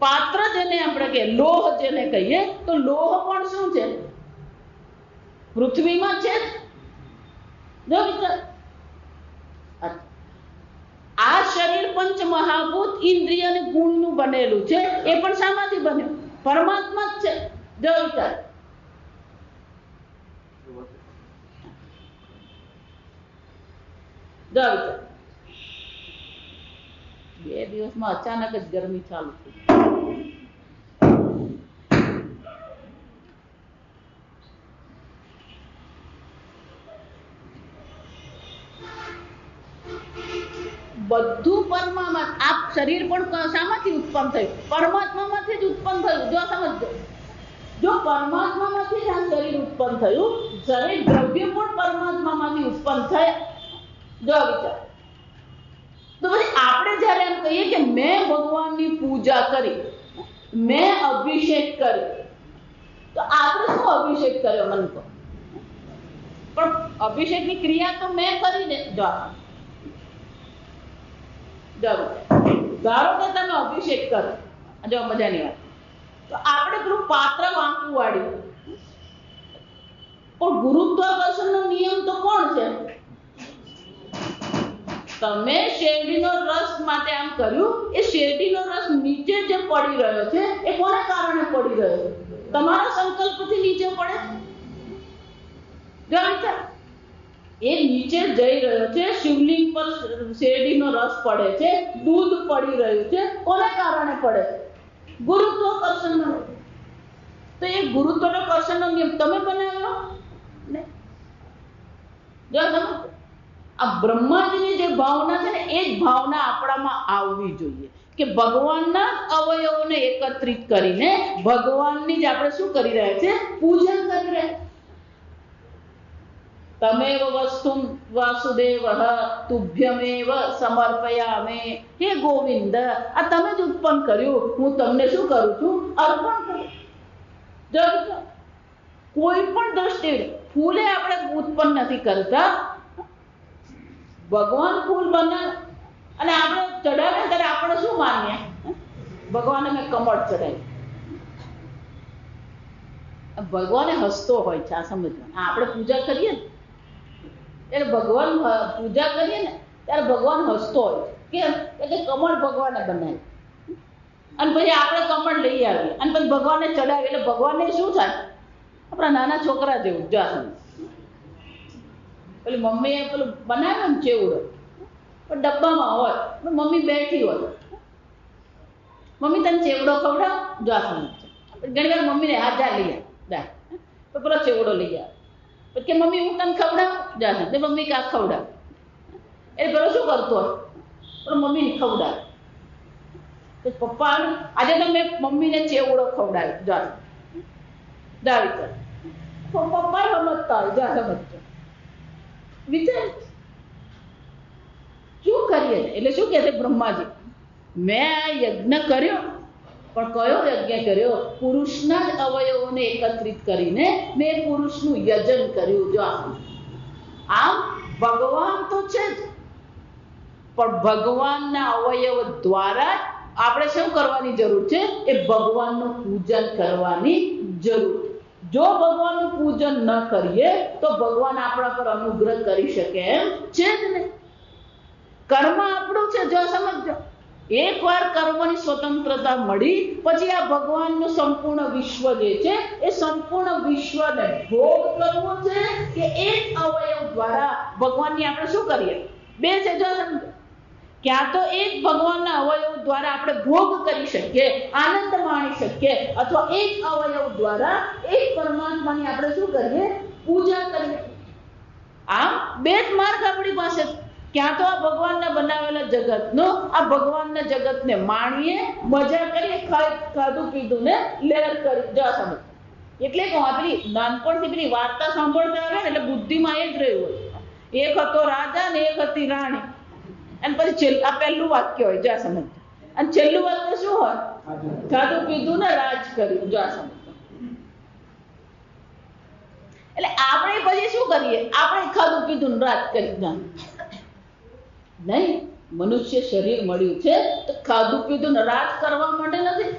પાત્ર જેને આપણે કહીએ, લોહ જેને કહીએ, તો લોહ પણ શું છે? પૃથ્વીમાં છે. જો વિચાર, આ શરીર પંચ મહાભૂત ઇન્દ્રિય અને ગુણનું બનેલું છે, એ પણ શામાંથી બન્યું? પરમાત્મા જ છે. જો વિચાર, જો વિચાર, 2 દિવસમાં અચાનક જ ગરમી ચાલુ થઈ. બધું પરમાત્મા. આ શરીર પણ શામાંથી ઉત્પન્ન થયું? પરમાત્મામાંથી જ ઉત્પન્ન થયું. જો સમજો, જો પરમાત્મામાંથી જ આ શરીર ઉત્પન્ન થયું, શરીર દ્રવ્ય પણ પરમાત્મામાંથી ઉત્પન્ન થયા. જો વિચાર, તો પછી આપણે જ્યારે એમ કહીએ કે મેં ભગવાનની પૂજા કરી, મેં અભિષેક કર્યો, તો આપણે શું અભિષેક કર્યો? મને કહો. પણ અભિષેકની ક્રિયા તો મેં કરી ને. ધારો કે તમે અભિષેક કરો, જો મજાની વાત, તો આપણે પેલું પાત્ર વાંકું વાળ્યું, પણ ગુરુત્વાકર્ષણનો નિયમ તો કોણ છે? તમે શેરડીનો રસ માટે આમ કર્યું, એ શેરડીનો રસ નીચે જે પડી રહ્યો છે એ કોને કારણે પડી રહ્યો છે? તમારા સંકલ્પથી નીચે પડે. એ નીચે જઈ રહ્યો છે, શિવલિંગ પર શેરડીનો રસ પડે છે, દૂધ પડી રહ્યું છે, કોને કારણે પડે? ગુરુત્વાકર્ષણનો. તો એ ગુરુત્વાકર્ષણનો નિયમ તમે બનાવ્યો ને? જો તમે આ બ્રહ્માજીની જે ભાવના છે ને, એ જ ભાવના આપણામાં આવવી જોઈએ કે ભગવાનના અવયવોને એકત્રિત કરીને ભગવાનની જ આપણે શું કરી રહ્યા છે? પૂજન કરી રહ્યા. તમેવ વસ્તુમ વાસુદેવ તુભ્યમેવ સમર્પયામે. હે ગોવિંદ, આ તમે જ ઉત્પન્ન કર્યું, હું તમને શું કરું છું? અર્પણ કરું. જો કોઈ પણ દ્રષ્ટિએ ફૂલે આપણે ઉત્પન્ન નથી કરતા. ભગવાન ફૂલ બનાવે અને આપણે ચડાવે ત્યારે આપણે શું માનીએ? ભગવાને મેં કમળ ચડાવી. ભગવાને હસતો હોય છે, આ સમજવા. આપણે પૂજા કરીએ ને ત્યારે ભગવાન પૂજા કરીએ ને ત્યારે ભગવાન હસતો હોય છે. કેમ? એટલે કમળ ભગવાને બનાવી અને પછી આપણે કમળ લઈ આવીએ અને પછી ભગવાનને ચડાવીએ. એટલે ભગવાનને શું થાય? આપણા નાના છોકરા જેવું. જો પેલી મમ્મીએ પેલું બનાવ્યો ને ચેવડો, પણ ડબ્બામાં હોય, મમ્મી બેઠી હોય, મમ્મી તને ચેવડો ખવડાવ. જો ઘણી વાર મમ્મીને હાજર લઈ આવે, તો પેલો ચેવડો લઈ આવે. કે મમ્મી હું તને ખવડાવ. જા મમ્મી કા ખવડાવ. એટલે પેલો શું કરતો હોય? પણ મમ્મીને ખવડાવે. પપ્પા આજે તો મેં મમ્મીને ચેવડો ખવડાવ્યો. જા દાવી કર. પપ્પા સમજતા હોય. જા સમજતો વિચાર શું કરીએ? એટલે શું કહે છે બ્રહ્માજી? મેં આ યજ્ઞ કર્યો, પણ કયો યજ્ઞ કર્યો? પુરુષના જ અવયવોને એકત્રિત કરીને મેં પુરુષનું યજન કર્યું. જો આમ ભગવાન તો છે જ, પણ ભગવાનના અવયવ દ્વારા આપણે શું કરવાની જરૂર છે? એ ભગવાનનું પૂજન કરવાની જરૂર. જો ભગવાનનું પૂજન ન કરીએ તો ભગવાન આપણા પર અનુગ્રહ કરી શકે એમ છે જ નહીં. કર્મ આપણું છે. જો સમજો, એકવાર કર્મની સ્વતંત્રતા મળી પછી આ ભગવાનનું સંપૂર્ણ વિશ્વ જે છે એ સંપૂર્ણ વિશ્વને ભોગ કરવો છે કે એક અવયવ દ્વારા ભગવાનની આપણે શું કરીએ? બે છે. જો સમજો, ક્યાં તો એક ભગવાનના અવયવ દ્વારા આપણે ભોગ કરી શકીએ, આનંદ માણી શકીએ, અથવા એક અવયવ દ્વારા એક પરમાત્માની આપણે શું કરીએ? પૂજા કરીએ. આમ બે જ માર્ગ આપણી પાસે. ક્યાં તો આ ભગવાનના બનાવેલા જગતનો, આ ભગવાનના જગતને માણીએ, મજા કરીએ, ખાધું પીધું ને લહેર કરી. જો સમજ, એટલે કે આપણી નાનપણથી પેલી વાર્તા સાંભળતા આવે ને એટલે બુદ્ધિમાં એ જ રહ્યું હોય એક હતો રાજા ને એક હતી રાણી, અને પછી આ પહેલું વાક્ય હોય, જા સમજ. અને છેલ્લું વાક્ય શું હોય? ખાધું પીધું ને રાજ કર્યું, જા સમજ. એટલે આપણે પછી શું કરીએ? આપણે ખાધું પીધું રાજ કરી નહીં. મનુષ્ય શરીર મળ્યું છે તો ખાધું પીધું રાજ કરવા માટે નથી.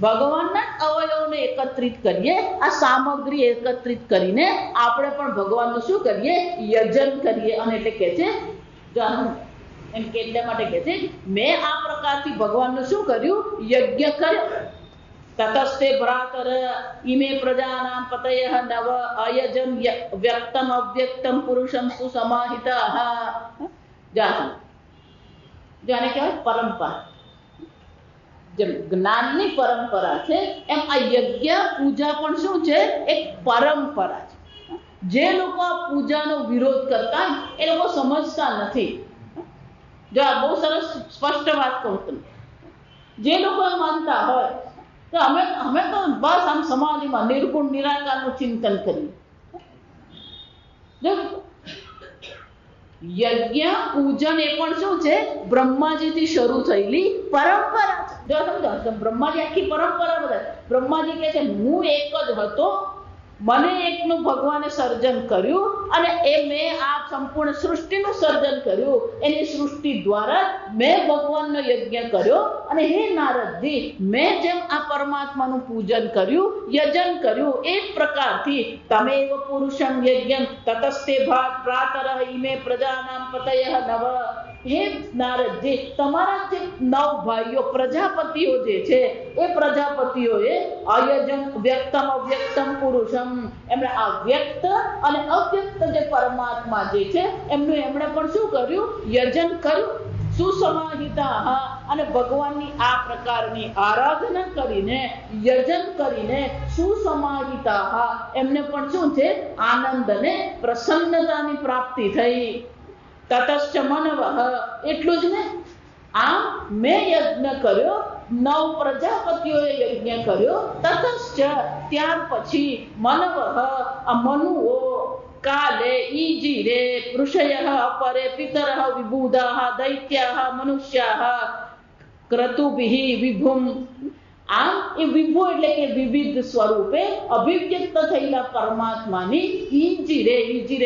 ભગવાનના અવયવોને એકત્રિત કરીએ, આ સામગ્રી એકત્રિત કરીને આપણે પણ ભગવાનનું શું કરીએ? યજન કરીએ. અને એટલે કે છે એમ કે એટલા માટે કે છે મેં આ પ્રકારથી ભગવાનનું શું કર્યું? યજ્ઞ કર્યો. તતસ્તે ભ્રાતર ઈમે પ્રજાનામ પતયઃ નવ અયજન વ્યક્તમ અવ્યક્તમ પુરુષમ સુસમાહિતઃ. જાને કહેવાય પરંપરા. જેમ જ્ઞાનની પરંપરા છે એમ આ યજ્ઞ પૂજા પણ શું છે? એક પરંપરા છે. જે લોકો આ પૂજાનો વિરોધ કરતા એ લોકો સમજતા નથી. જો આ બહુ સરસ સ્પષ્ટ વાત કહું તમને. જે લોકો માનતા હોય તો અમે તો બસ આમ સમાધિમાં નિર્ગુણ નિરાકારનું ચિંતન કરીએ. યજ્ઞ પૂજન એ પણ શું છે? બ્રહ્માજીથી શરૂ થયેલી પરંપરા છે. જો સમજો, બ્રહ્માજી આખી પરંપરા બધા. બ્રહ્માજી કહે છે હું એક જ હતો, મને એકનું ભગવાને સર્જન કર્યું અને એ મેં આ સંપૂર્ણ સૃષ્ટિનું સર્જન કર્યું. એની સૃષ્ટિ દ્વારા મેં ભગવાનનો યજ્ઞ કર્યો. અને હે નારદજી, મેં જેમ આ પરમાત્માનું પૂજન કર્યું, યજન કર્યું, એ પ્રકારથી તમે એવ પુરુષમ યજ્ઞમ તતસ્તે ભ્રાતરઃ ઈમે પ્રજાનામ પતયઃ નવ. હે નારદજી, તમારા જે 9 ભાઈઓ પ્રજાપતિઓ જે છે એ પ્રજાપતિઓએ અયજન વ્યક્તમ અવ્યક્તમ પુરુષમ, એમણે આ વ્યક્ત અને અવ્યક્ત જે પરમાત્મા જે છે એમણે પણ શું કર્યું? યજન કર્યું. સુસમાહિતા. અને ભગવાનની આ પ્રકારની આરાધના કરીને, યજન કરીને સુસમાહિતા, એમને પણ શું છે? આનંદ અને પ્રસન્નતાની પ્રાપ્તિ થઈ. તતશ્ચ મનવઃ, એટલું જ ને, આમ મેં યજ્ઞ કર્યો, 9 પ્રજાપતિઓએ યજ્ઞ કર્યો. તતશ્ચ, ત્યાર પછી મનવઃ, આ મનુઓ કાલે ઈજીરે ઋષયઃ અપરે પિતરઃ વિબુધાઃ દૈત્યાઃ મનુષ્યાઃ ક્રતુભિઃ વિભુમ. આમ એ વિભુ એટલે કે વિવિધ સ્વરૂપે અભિવ્યક્ત થયેલા પરમાત્માની ઈજીરે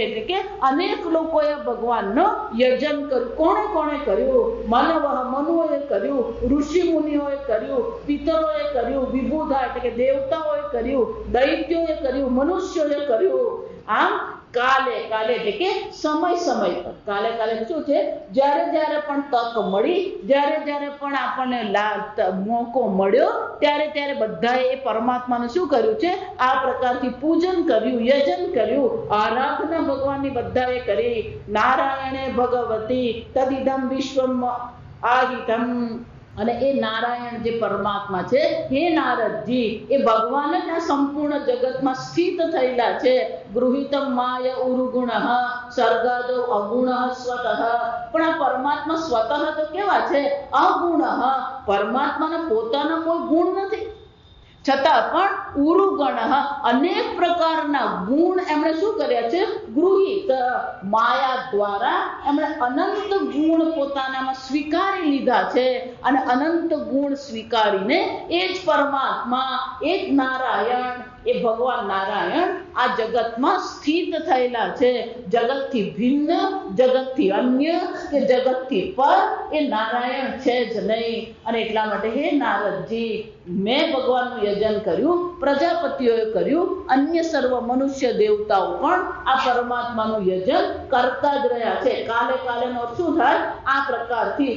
એટલે કે અનેક લોકોએ ભગવાનનો યજન કર્યું. કોણે કોણે કર્યું? મનવઃ, મનુઓએ કર્યું, ઋષિ મુનિઓએ કર્યું, પિતરોએ કર્યું, વિબુધા એટલે કે દેવતાઓએ કર્યું, દૈત્યોએ કર્યું, મનુષ્યોએ કર્યું. આમ કાલે એટલે કે સમય પર. કાલે શું છે? જ્યારે પણ તક મળી, જ્યારે પણ આપણને મોકો મળ્યો, ત્યારે બધાએ એ પરમાત્માનું શું કર્યું છે? આ પ્રકારથી પૂજન કર્યું, યજન કર્યું, આરાધના ભગવાનની બધાએ કરી. નારાયણે ભગવતી તદિદમ વિશ્વમ આહિતમ. અને એ નારાયણ જે પરમાત્મા છે, હે નારદજી, એ ભગવાન જ આ સંપૂર્ણ જગતમાં સ્થિત થયેલા છે. ગૃહિતમ માય ઉરુગુણ સર્ગાદો અગુણ સ્વતઃ. પણ આ પરમાત્મા સ્વતઃ તો કેવા છે? અગુણ. પરમાત્માના પોતાના કોઈ ગુણ નથી, છતાં પણ ઉરુગણ અનેક પ્રકારના ગુણ એમણે શું કર્યા છે? ગૃહિત, માયા દ્વારા એમણે અનંત ગુણ પોતાનામાં સ્વીકારી લીધા છે. અને અનંત ગુણ સ્વીકારીને એ જ પરમાત્મા, એ જ નારાયણ, એ ભગવાન નારાયણ આ જગતમાં સ્થિત થયેલા છે. જગતથી ભિન્ન, જગતથી અન્ય કે જગતથી પર એ નારાયણ છે જ નહીં. અને એટલા માટે હે નારદજી, મેં ભગવાનનું યજન કર્યું, પ્રજાપતિઓએ કર્યું, અન્ય સર્વ મનુષ્ય દેવતાઓ પણ આ પરમાત્માનું યજન કરતા જ રહ્યા છે. કાલે નો શું થાય? આ પ્રકારથી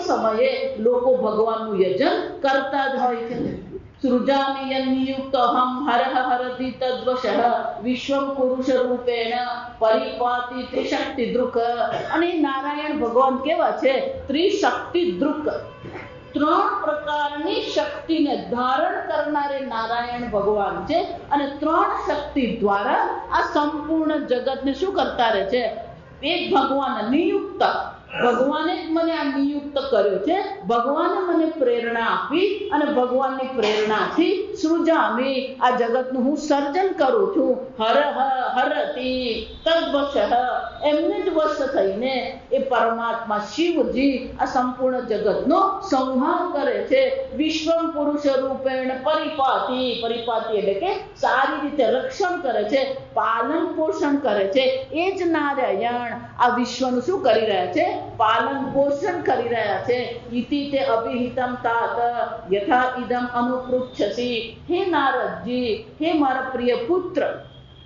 સમયે લોકો ભગવાનનું યજન કરતા જ હોય છે. સૃજામિયન્યુક્તોહમ હરઃ હરતિ તદ્વશઃ વિશ્વમ પુરુષ રૂપેણ પરિપાતિ ત્રિશક્તિ દૃક. અને નારાયણ ભગવાન કેવા છે? ત્રિશક્તિ દૃક. 3 પ્રકારની શક્તિને ધારણ કરનારે નારાયણ ભગવાન છે. અને 3 શક્તિ દ્વારા આ સંપૂર્ણ જગતને શું કરતા રહે છે? એક ભગવાન નિયુક્ત, ભગવાને જ મને આ નિયુક્ત કર્યો છે. ભગવાને મને પ્રેરણા આપી અને ભગવાનની પ્રેરણાથી સૃજામિ, આ જગતનું હું સર્જન કરું છું. હરહ હરતિ તદ્વશઃ, એમને જ વશ થઈને એ પરમાત્મા શિવજી આ સંપૂર્ણ જગતનો સંહાર કરે છે. વિશ્વમ પુરુષ રૂપેણ પરિપાતિ, પરિપાતિ એટલે કે સારી રીતે રક્ષણ કરે છે, પાલન પોષણ કરે છે. એ જ નારાયણ આ વિશ્વનું શું કરી રહ્યા છે? પાલન પોષણ કરી રહ્યા છે. ઇતિ તે અભિહિતમ તાત યથા ઇદમ અનુપૃચ્છસી. હે નારદજી, હે મારા પ્રિય પુત્ર,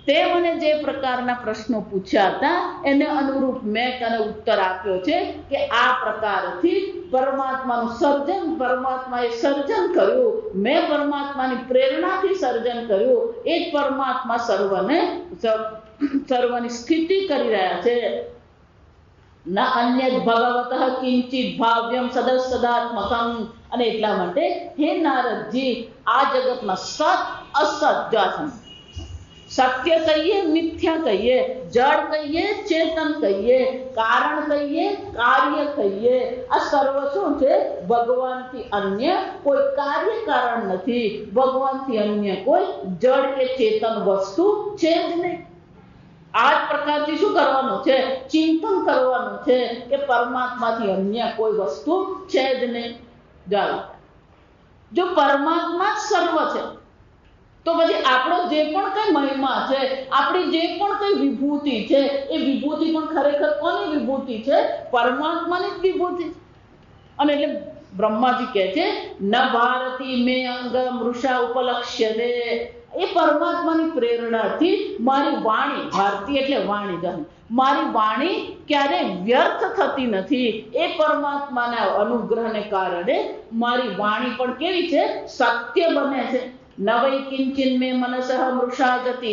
તે મને જે પ્રકારના પ્રશ્નો પૂછ્યા હતા એને અનુરૂપ મેં તને ઉત્તર આપ્યો છે કે આ પ્રકારથી પરમાત્માનું સર્જન, પરમાત્માએ સર્જન કર્યું, મેં પરમાત્માની પ્રેરણાથી સર્જન કર્યું. એ જ પરમાત્મા સર્વની સ્થિતિ કરી રહ્યા છે. ન અન્યદ ભગવતઃ કિંચિત ભાવ્યમ સદસદાત્મકમ. અને એટલા માટે હે નારદજી, આ જગતમાં સત અસત જાસન, સત્ય કહીએ, મિથ્યા કહીએ, જડ કહીએ, ચેતન કહીએ, કારણ કહીએ, કાર્ય કહીએ, આ સર્વ શું છે? ભગવાનથી અન્ય કોઈ કાર્ય કારણ નથી, ભગવાનથી અન્ય કોઈ જડ કે ચેતન વસ્તુ છે જ નહીં. આ જ પ્રકારથી શું કરવાનું છે? ચિંતન કરવાનું છે કે પરમાત્માથી અન્ય કોઈ વસ્તુ છે જ નહીં. જાઓ, જો પરમાત્મા જ સર્વ છે તો પછી આપણો જે પણ કઈ મહિમા છે, આપણી જે પણ કઈ વિભૂતિ છે, એ વિભૂતિ પણ ખરેખર કોની વિભૂતિ છે? પરમાત્માની જ વિભૂતિ. અને એટલે બ્રહ્માજી કહે છે ન ભારતી મે અંગ મૃષા ઉપલક્ષ્યતે. એ પરમાત્માની પ્રેરણાથી મારી વાણી, ભારતી એટલે વાણી ગણ, મારી વાણી ક્યારેય વ્યર્થ થતી નથી. એ પરમાત્માના અનુગ્રહને કારણે મારી વાણી પણ કેવી છે? સત્ય બને છે. નવૈ કિંચિન મે મનસઃ મૃષા ગતિ.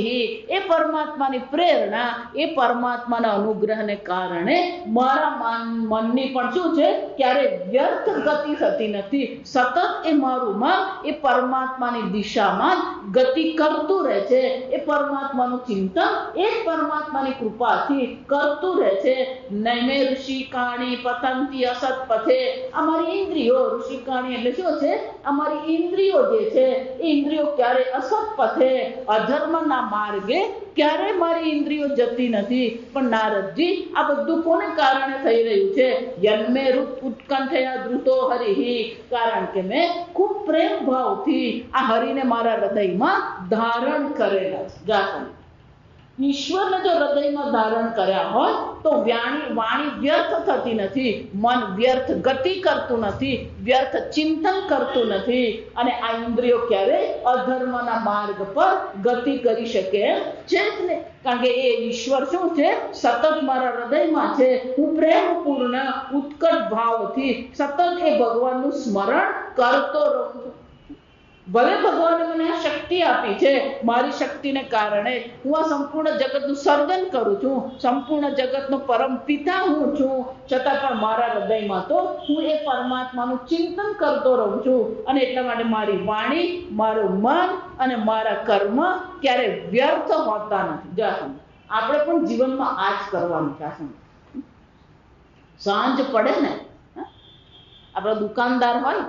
એ પરમાત્માની પ્રેરણા, એ પરમાત્માના અનુગ્રહને કારણે મારા મનની પણ શું છે? ક્યારે વ્યર્થ ગતિ થતી નથી. સતત એ મારું મન એ પરમાત્માની દિશામાં ગતિ કરતું રહે છે. એ પરમાત્માનું ચિંતન એ જ પરમાત્માની કૃપાથી કરતું રહે છે. નૈમે ઋષિકાણી પતંતી અસત પથે. અમારી ઇન્દ્રિયો, ઋષિકાણી એટલે શું છે? અમારી ઇન્દ્રિયો જે છે, એ ઇન્દ્રિયો ક્યારે અસત પથે, અધર્મના માર્ગે ક્યારે મારી ઇન્દ્રિયો જતી નથી. પણ નારદજી, આ બધું કોને કારણે થઈ રહ્યું છે? યન્મે ઉત્કંઠયા ધૃતો હરિ. કારણ કે મેં ખૂબ પ્રેમ ભાવથી આ હરિને મારા હૃદયમાં ધારણ કરેલા છે. ઈશ્વરને જો હૃદયમાં ધારણ કર્યા હોય તો વાણી વ્યર્થ થતી નથી, મન વ્યર્થ ગતિ કરતું નથી, વ્યર્થ ચિંતન કરતું નથી. અને આ ઇન્દ્રિયો ક્યારેય અધર્મના માર્ગ પર ગતિ કરી શકે છે જ નહીં. કારણ કે એ ઈશ્વર શું છે? સતત મારા હૃદયમાં છે. હું પ્રેમપૂર્ણ ઉત્કટ ભાવથી સતત એ ભગવાનનું સ્મરણ કરતો રહું છું. ભલે ભગવાને મને આ શક્તિ આપી છે, મારી શક્તિને કારણે હું આ સંપૂર્ણ જગતનું સર્જન કરું છું, સંપૂર્ણ જગતનો પરમ પિતા હું છું, છતાં પણ મારા હૃદયમાં તો હું એ પરમાત્માનું ચિંતન કરતો રહું છું. અને એટલા માટે મારી વાણી, મારું મન અને મારા કર્મ ક્યારે વ્યર્થ હોતા નથી. જાસમ આપણે પણ જીવનમાં આ જ કરવાનું છે. સાંજ પડે ને, આપણા દુકાનદાર હોય,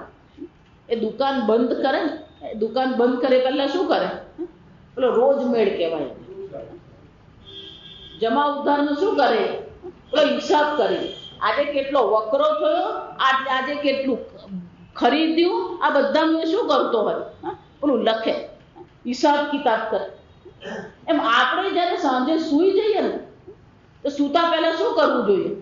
એ દુકાન બંધ કરે ને, દુકાન બંધ કરે પહેલા શું કરે? પેલો રોજ મેળ કહેવાય, જમા ઉધારનું શું કરે? પેલો હિસાબ કરે. આજે કેટલો વકરો થયો, આજે કેટલું ખરીદ્યું, આ બધાનું એ શું કરતો હોય? પેલું લખે, હિસાબ કિતાબ કરે. એમ આપણે જયારે સાંજે સૂઈ જઈએ ને, તો સૂતા પહેલા શું કરવું જોઈએ?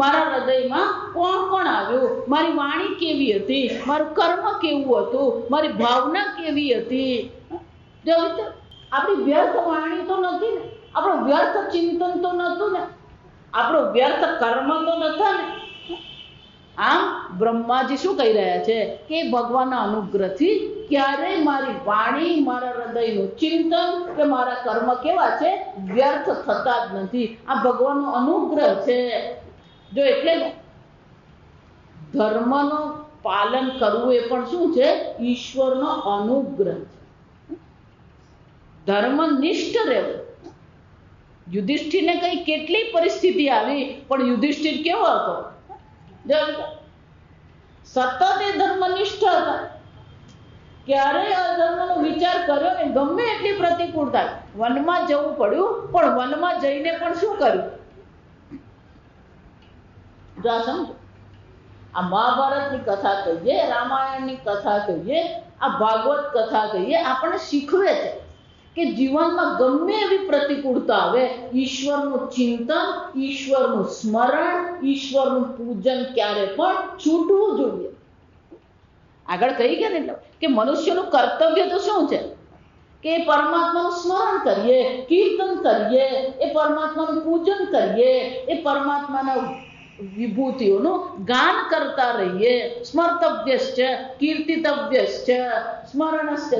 મારા હૃદયમાં કોણ કોણ આવ્યું, મારી વાણી કેવી હતી, મારું કર્મ કેવું હતું, મારી ભાવના કેવી હતી. આપણી વ્યર્થ વાણી તો નથી ને, આપણું વ્યર્થ ચિંતન તો નહોતું ને, આપણું વ્યર્થ કર્મ તો નતા ને. આમ બ્રહ્માજી શું કહી રહ્યા છે કે ભગવાનના અનુગ્રહથી ક્યારેય મારી વાણી, મારા હૃદયનું ચિંતન કે મારા કર્મ કેવા છે? વ્યર્થ થતા જ નથી. આ ભગવાનનો અનુગ્રહ છે. જો એટલે ધર્મનો પાલન કરવું એ પણ શું છે? ઈશ્વરનો અનુગ્રહ છે. ધર્મનિષ્ઠ રહેવું. યુધિષ્ઠિરને કઈ કેટલી પરિસ્થિતિ આવી, પણ યુધિષ્ઠિર કેવો હતો? સતત એ ધર્મનિષ્ઠ હતા. ક્યારેય અધર્મનો વિચાર કર્યો ને, ગમે એટલી પ્રતિકૂળતા, વનમાં જવું પડ્યું, પણ વનમાં જઈને પણ શું કર્યું? જો આ સમજો, આ મહાભારતની કથા કહીએ, રામાયણની કથા કહીએ, આ ભાગવત કથા કહીએ, આપણને શીખવે છે કે જીવનમાં ગમે એવી પ્રતિકૂળતા આવે, ઈશ્વરનું ચિંતન, ઈશ્વરનું સ્મરણ, ઈશ્વરનું પૂજન ક્યારે પણ છૂટવું જોઈએ. આગળ કહી ગયા ને કે મનુષ્યનું કર્તવ્ય તો શું છે કે પરમાત્માનું સ્મરણ કરીએ, કીર્તન કરીએ, એ પરમાત્માનું પૂજન કરીએ, એ પરમાત્માના વિભૂતિઓનું ગાન કરતા રહીએ. સ્મર્તવ્યશ્ચ કીર્તિતવ્યશ્ચ સ્મરણશ્ચ.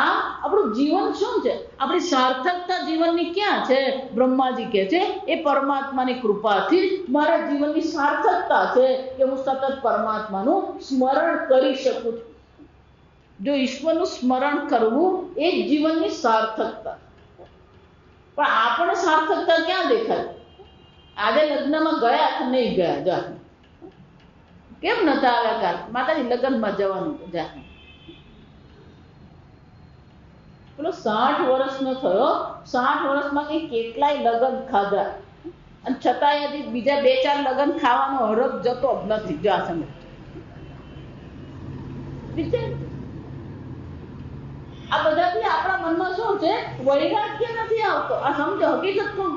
આ આપણું જીવન શું છે? આપણી સાર્થકતા જીવનની ક્યાં છે? બ્રહ્માજી કહે છે એ પરમાત્માની કૃપાથી મારા જીવનની સાર્થકતા છે કે હું સતત પરમાત્માનું સ્મરણ કરી શકું છું. જો ઈશ્વરનું સ્મરણ કરવું એ જ જીવનની સાર્થકતા. પણ આપણને સાર્થકતા ક્યાં દેખાય? આજે લગ્નમાં ગયા કે નહીં ગયા? જા કેમ નતા આવ્યા? કાલ માતાજી લગ્નમાં જવાનું જા. પેલો 60 વર્ષનો થયો, 60 વર્ષમાં કેટલાય લગ્ન ખાધા, અને છતાંય હજી બીજા 2-4 લગ્ન ખાવાનો હરખ જતો જ નથી. જો આ સમજ, આ બધાથી આપણા મનમાં શું છે? વૈરાગ્ય નથી આવતો. આ સમજો, હકીકત કોણ?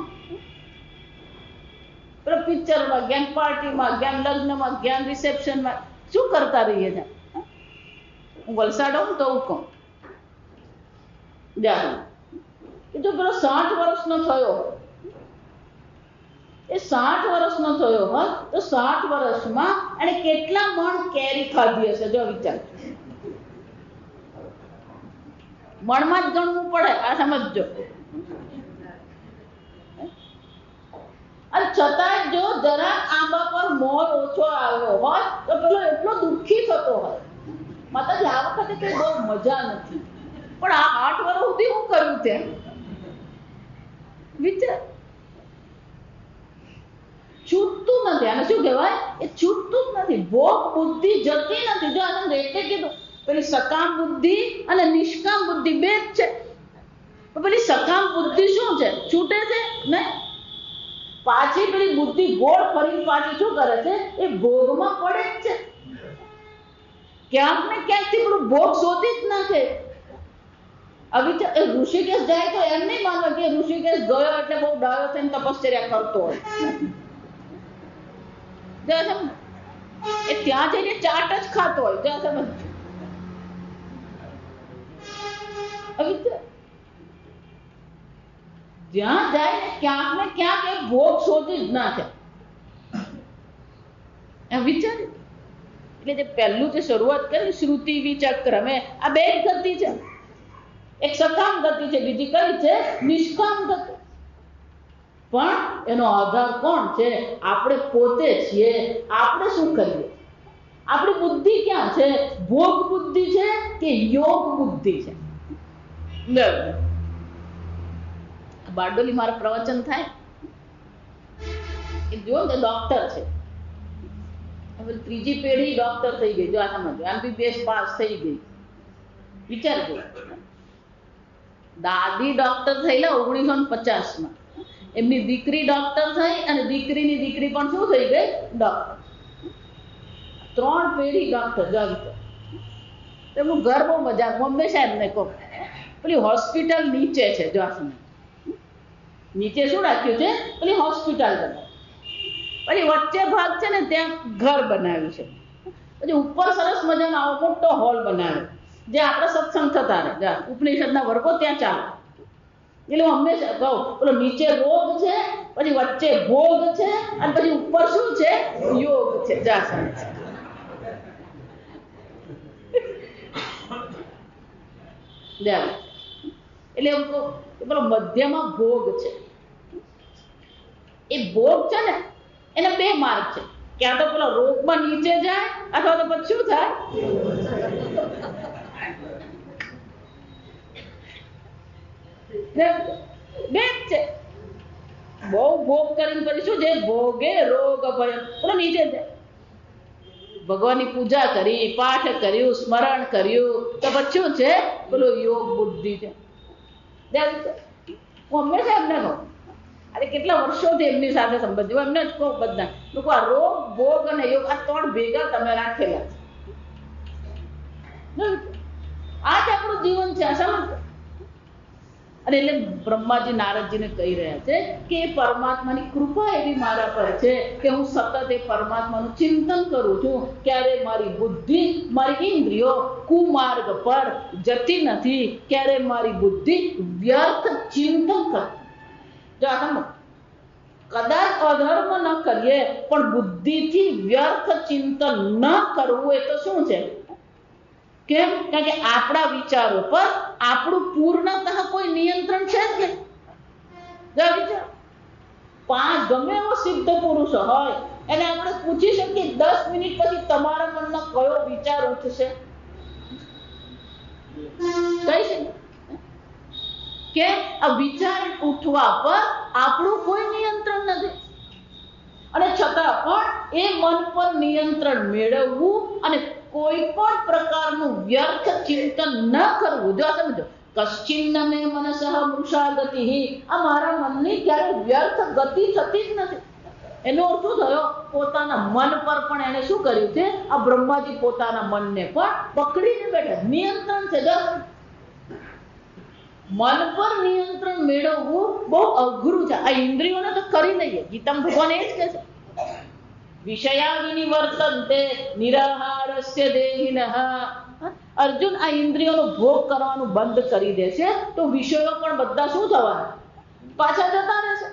પેલો પિક્ચરમાં ગયા, પાર્ટીમાં ગયા, લગ્નમાં ગયા, રિસેપ્શનમાં શું કરતા રહીએ છે? હું વલસાડ હોઉં તો હું કહું, જો પેલો 60 વર્ષનો થયો, એ 60 વર્ષનો થયો હોય તો 60 વર્ષમાં એને કેટલા મણ કેરી ખાધી હશે? જો વિચાર, મણમાં જ ગણવું પડે. આ સમજો. અને છતાંય જો જરા આંબા પર મોર ઓછો આવ્યો હોય તો પેલો એટલો દુઃખી થતો હોય, માતાજી આ વખતે કઈ બહુ મજા નથી, પણ આ 8 વર્ષ સુધી હું કર્યું તે વિચાર. છૂટતું નથી. આને શું કહેવાય? એ છૂટતું જ નથી. ભોગ બુદ્ધિ જતી નથી. જો આનંદ એટલે કીધું પેલી સકામ બુદ્ધિ અને નિષ્કામ બુદ્ધિ બે જ છે. પેલી સકામ બુદ્ધિ શું છે? છૂટે છે ને પાછી પેલી બુદ્ધિ ગોળ ફરીને પાછી શું કરે છે? એ ભોગમાં પડે જ છે. ક્યાંક ને ક્યાંકથી પેલું ભોગ શોધી જ નાખે. ઋષિકેશ જાય તો એમ નહીં માનો કે ઋષિકેશ ગયો એટલે બહુ ડાયો થઈને તપશ્ચર્યા કરતો હોય. એ ત્યાં જઈને ચાટ જ ખાતો હોય. જ્યાં જાય ને ક્યાંક ને ક્યાંક એ ભોગ શોધી જ નાખે. વિચાર એટલે જે પહેલું જે શરૂઆત કરી શ્રુતિ વિચક્રમે, આ બે ગતિ છે. એક સકામ ગતિ છે, બીજી કઈ છે? નિષ્કામ ગતિ. પણ એનો આધાર કોણ છે? આપણે પોતે છીએ. આપણે શું કરીએ? આપણી બુદ્ધિ ક્યાં છે? ભોગ બુદ્ધિ છે કે યોગ બુદ્ધિ છે? બારડોલી મારા પ્રવચન થાય, એ જો ને ડોક્ટર છે, ત્રીજી પેઢી ડોક્ટર થઈ ગઈ. જો આ સમજો, MBBS પાસ થઈ ગઈ. વિચાર કરો, દાદી ડોક્ટર થયેલા 1950માં, એમની દીકરી ડોક્ટર થઈ અને દીકરીની દીકરી પણ શું થઈ ગઈ? ડોક્ટર. 3 પેઢી ડોક્ટર. જાગતો એમનું ઘર બહુ મજા. હંમેશા એમને કહું, પેલી હોસ્પિટલ નીચે છે. જો આ સમય નીચે શું રાખ્યું છે? પેલી હોસ્પિટલ બનાવી, પછી વચ્ચે ભાગ છે ને ત્યાં ઘર બનાવ્યું છે, પછી ઉપર સરસ મજાનો આવો મોટો હોલ બનાવ્યો જે આપણે સત્સંગ થતા રહે. ઉપનિષદના વર્ગો ત્યાં ચાલે. એટલે હું હંમેશા કહું, પેલો નીચે રોગ છે, પછી વચ્ચે ભોગ છે, અને પછી ઉપર શું છે? યોગ છે. જા સમજ. એટલે એમ કહું કે પેલો મધ્યમાં ભોગ છે. એ ભોગ છે ને એના 2 માર્ગ છે. ક્યાં તો પેલો રોગમાં નીચે જાય, અથવા તો પછી શું થાય? બે જ છે. બહુ ભોગ કરીને પછી શું છે? ભોગે રોગ ભય, પેલો નીચે જાય. ભગવાનની પૂજા કરી, પાઠ કર્યું, સ્મરણ કર્યું, તો પછી શું છે? પેલું યોગ બુદ્ધિ છે. હું હંમેશા એમને કહું, અરે કેટલા વર્ષોથી એમની સાથે સંબંધ, એમને જ કહું બધા લોકો, આ રોગ, ભોગ અને યોગ આ ત્રણ ભેગા તમે રાખેલા છે. આ જ આપણું જીવન છે. સમજ. અને એટલે બ્રહ્માજી નારદજીને કહી રહ્યા છે કે એ પરમાત્માની કૃપા એવી મારા પર છે કે હું સતત એ પરમાત્માનું ચિંતન કરું છું. ક્યારે મારી બુદ્ધિ, મારી ઇન્દ્રિયો કુમાર્ગ પર જતી નથી, ક્યારે મારી બુદ્ધિ વ્યર્થ ચિંતન કરતી. કદાચ અધર્મ ન કરીએ પણ બુદ્ધિથી વ્યર્થ ચિંતન ન કરવું એ તો શું છે? કેમ? કારણ કે આપણા વિચારો પર આપણું પૂર્ણતઃ કોઈ નિયંત્રણ છે જ નહીં. વિચાર 5 ગમે એવો સિદ્ધ પુરુષ હોય એને આપણે પૂછી શકીએ 10 મિનિટ પછી તમારા મનમાં કયો વિચાર ઉઠશે? કઈ છે કે આ વિચાર ઉઠવા પર આપણું કોઈ નિયંત્રણ નથી, અને છતાં પણ એ મન પર નિયંત્રણ મેળવવું અને કોઈ પણ પ્રકારનું વ્યર્થ ચિંતન ન કરવું. જો સમજો, કશ્ચિન્ન મે મનસઃ મૃષા ગતિ, આ મારા મનની ક્યારે વ્યર્થ ગતિ થતી જ નથી. એનો અર્થ શું થયો? પોતાના મન પર પણ એને શું કર્યું છે? આ બ્રહ્માજી પોતાના મનને પણ પકડીને બેઠા. નિયંત્રણ છે. મન પર નિયંત્રણ મેળવવું બહુ અઘરું છે. આ ઇન્દ્રિયોને તો કરી લઈએ. ગીતામાં ભગવાન એ જ કહે છે, વિષયા વિનિવર્તન્તે નિરાહારસ્ય દેહિનઃ. અર્જુન, આ ઇન્દ્રિયોનો ભોગ કરવાનું બંધ કરી દેશે તો વિષયો પણ બધા શું થવાના? પાછા જતા રહેશે.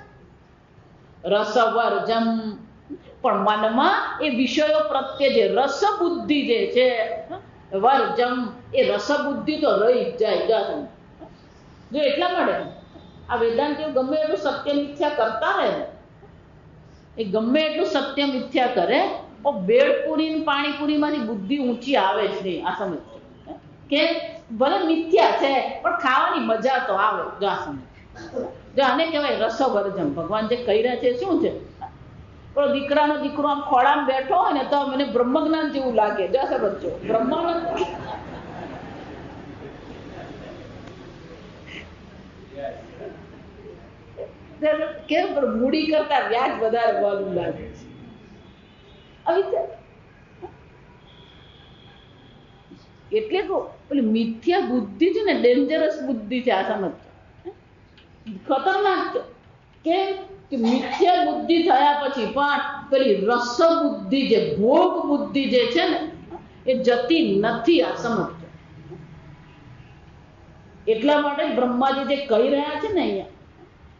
રસવર્જમ, પણ મનમાં એ વિષયો પ્રત્યે જે રસ બુદ્ધિ જે છે, વર્જમ, એ રસ બુદ્ધિ તો રહી જ જાય. જો એટલા માટે આ વેદાંતિઓ ગમે એટલું સત્ય મિથ્યા કરતા રહે, એ ગમે એટલું સત્ય મિથ્યા કરે, પણ બેડપુરી પાણીપુરી માંથી બુદ્ધિ ઊંચી આવે જ નહીં. આ સમજ કે ભલે મિથ્યા છે પણ ખાવાની મજા તો આવે. જો આ સમજ, જો આને કહેવાય રસવર્જમ. ભગવાન જે કહી રહ્યા છે શું છે? પણ દીકરાનો દીકરો આમ ખોળામાં બેઠો હોય ને તો મને બ્રહ્મજ્ઞાન જેવું લાગે. જો સમજો, બ્રહ્માનંદ કેમ? પણ મૂડી કરતા વ્યાજ વધારે વાલું લાગે છે. એટલે કહું, પેલી મિથ્યા બુદ્ધિ છે ને, ડેન્જરસ બુદ્ધિ છે. આ સમજ, ખતરનાક છે. કેમ કે મિથ્યા બુદ્ધિ થયા પછી પણ પેલી રસ બુદ્ધિ, જે ભોગ બુદ્ધિ જે છે ને, એ જતી નથી. આ સમજ. એટલા માટે બ્રહ્માજી જે કહી રહ્યા છે ને અહીંયા,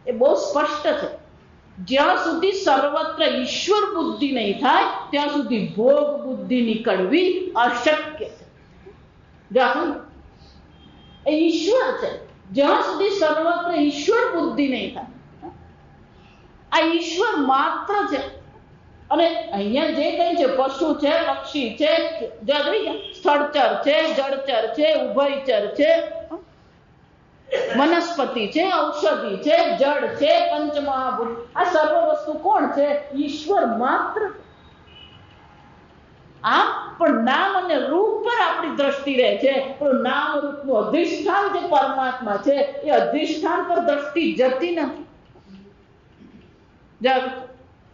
એ બહુ સ્પષ્ટ છે. જ્યાં સુધી સર્વત્ર ઈશ્વર બુદ્ધિ નહીં થાય ત્યાં સુધી ભોગ બુદ્ધિ નીકળવી અશક્ય છે. એ ઈશ્વર છે. જ્યાં સુધી સર્વત્ર ઈશ્વર બુદ્ધિ નહીં થાય, આ ઈશ્વર માત્ર છે. અને અહીંયા જે કઈ છે, પશુ છે, પક્ષી છે, સ્થળચર છે, જળચર છે, ઉભયચર છે, વનસ્પતિ છે, ઔષધિ છે, જળ છે, પંચમહાભૂત, આ સર્વ વસ્તુ કોણ છે? ઈશ્વર માત્ર. આમ પણ નામ અને રૂપ પર આપણી દ્રષ્ટિ રહે છે, પણ નામ રૂપનું અધિષ્ઠાન જે પરમાત્મા છે, એ અધિષ્ઠાન પર દ્રષ્ટિ જતી નથી.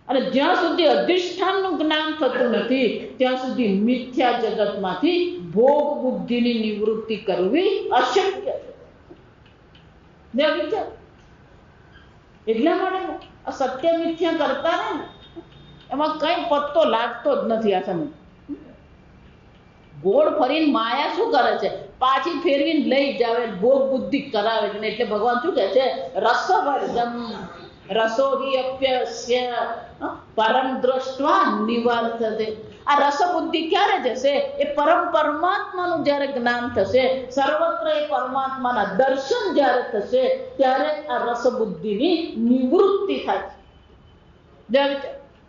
અને જ્યાં સુધી અધિષ્ઠાનનું જ્ઞાન થતું નથી ત્યાં સુધી મિથ્યા જગતમાંથી ભોગ બુદ્ધિની નિવૃત્તિ કરવી અશક્ય છે. એટલા માટે આ સત્ય મિથ્યા કરતા ને એમાં કઈ પત્તો લાગતો જ નથી. આ સમય ગોળ ફરીને માયા શું કરે છે? પાછી ફેરવીને લઈ જાવે, ભોગ બુદ્ધિ કરાવે છે. એટલે ભગવાન શું કહે છે? રસવર્જમ રસો હિ અપ્યસ્ય પરમ દ્રષ્ટવા નિવર્તતે. આ રસ બુદ્ધિ ક્યારે જશે? એ પરમ પરમાત્માનું જ્યારે જ્ઞાન થશે, સર્વત્ર એ પરમાત્માના દર્શન જ્યારે થશે, ત્યારે આ રસ બુદ્ધિની નિવૃત્તિ થાય.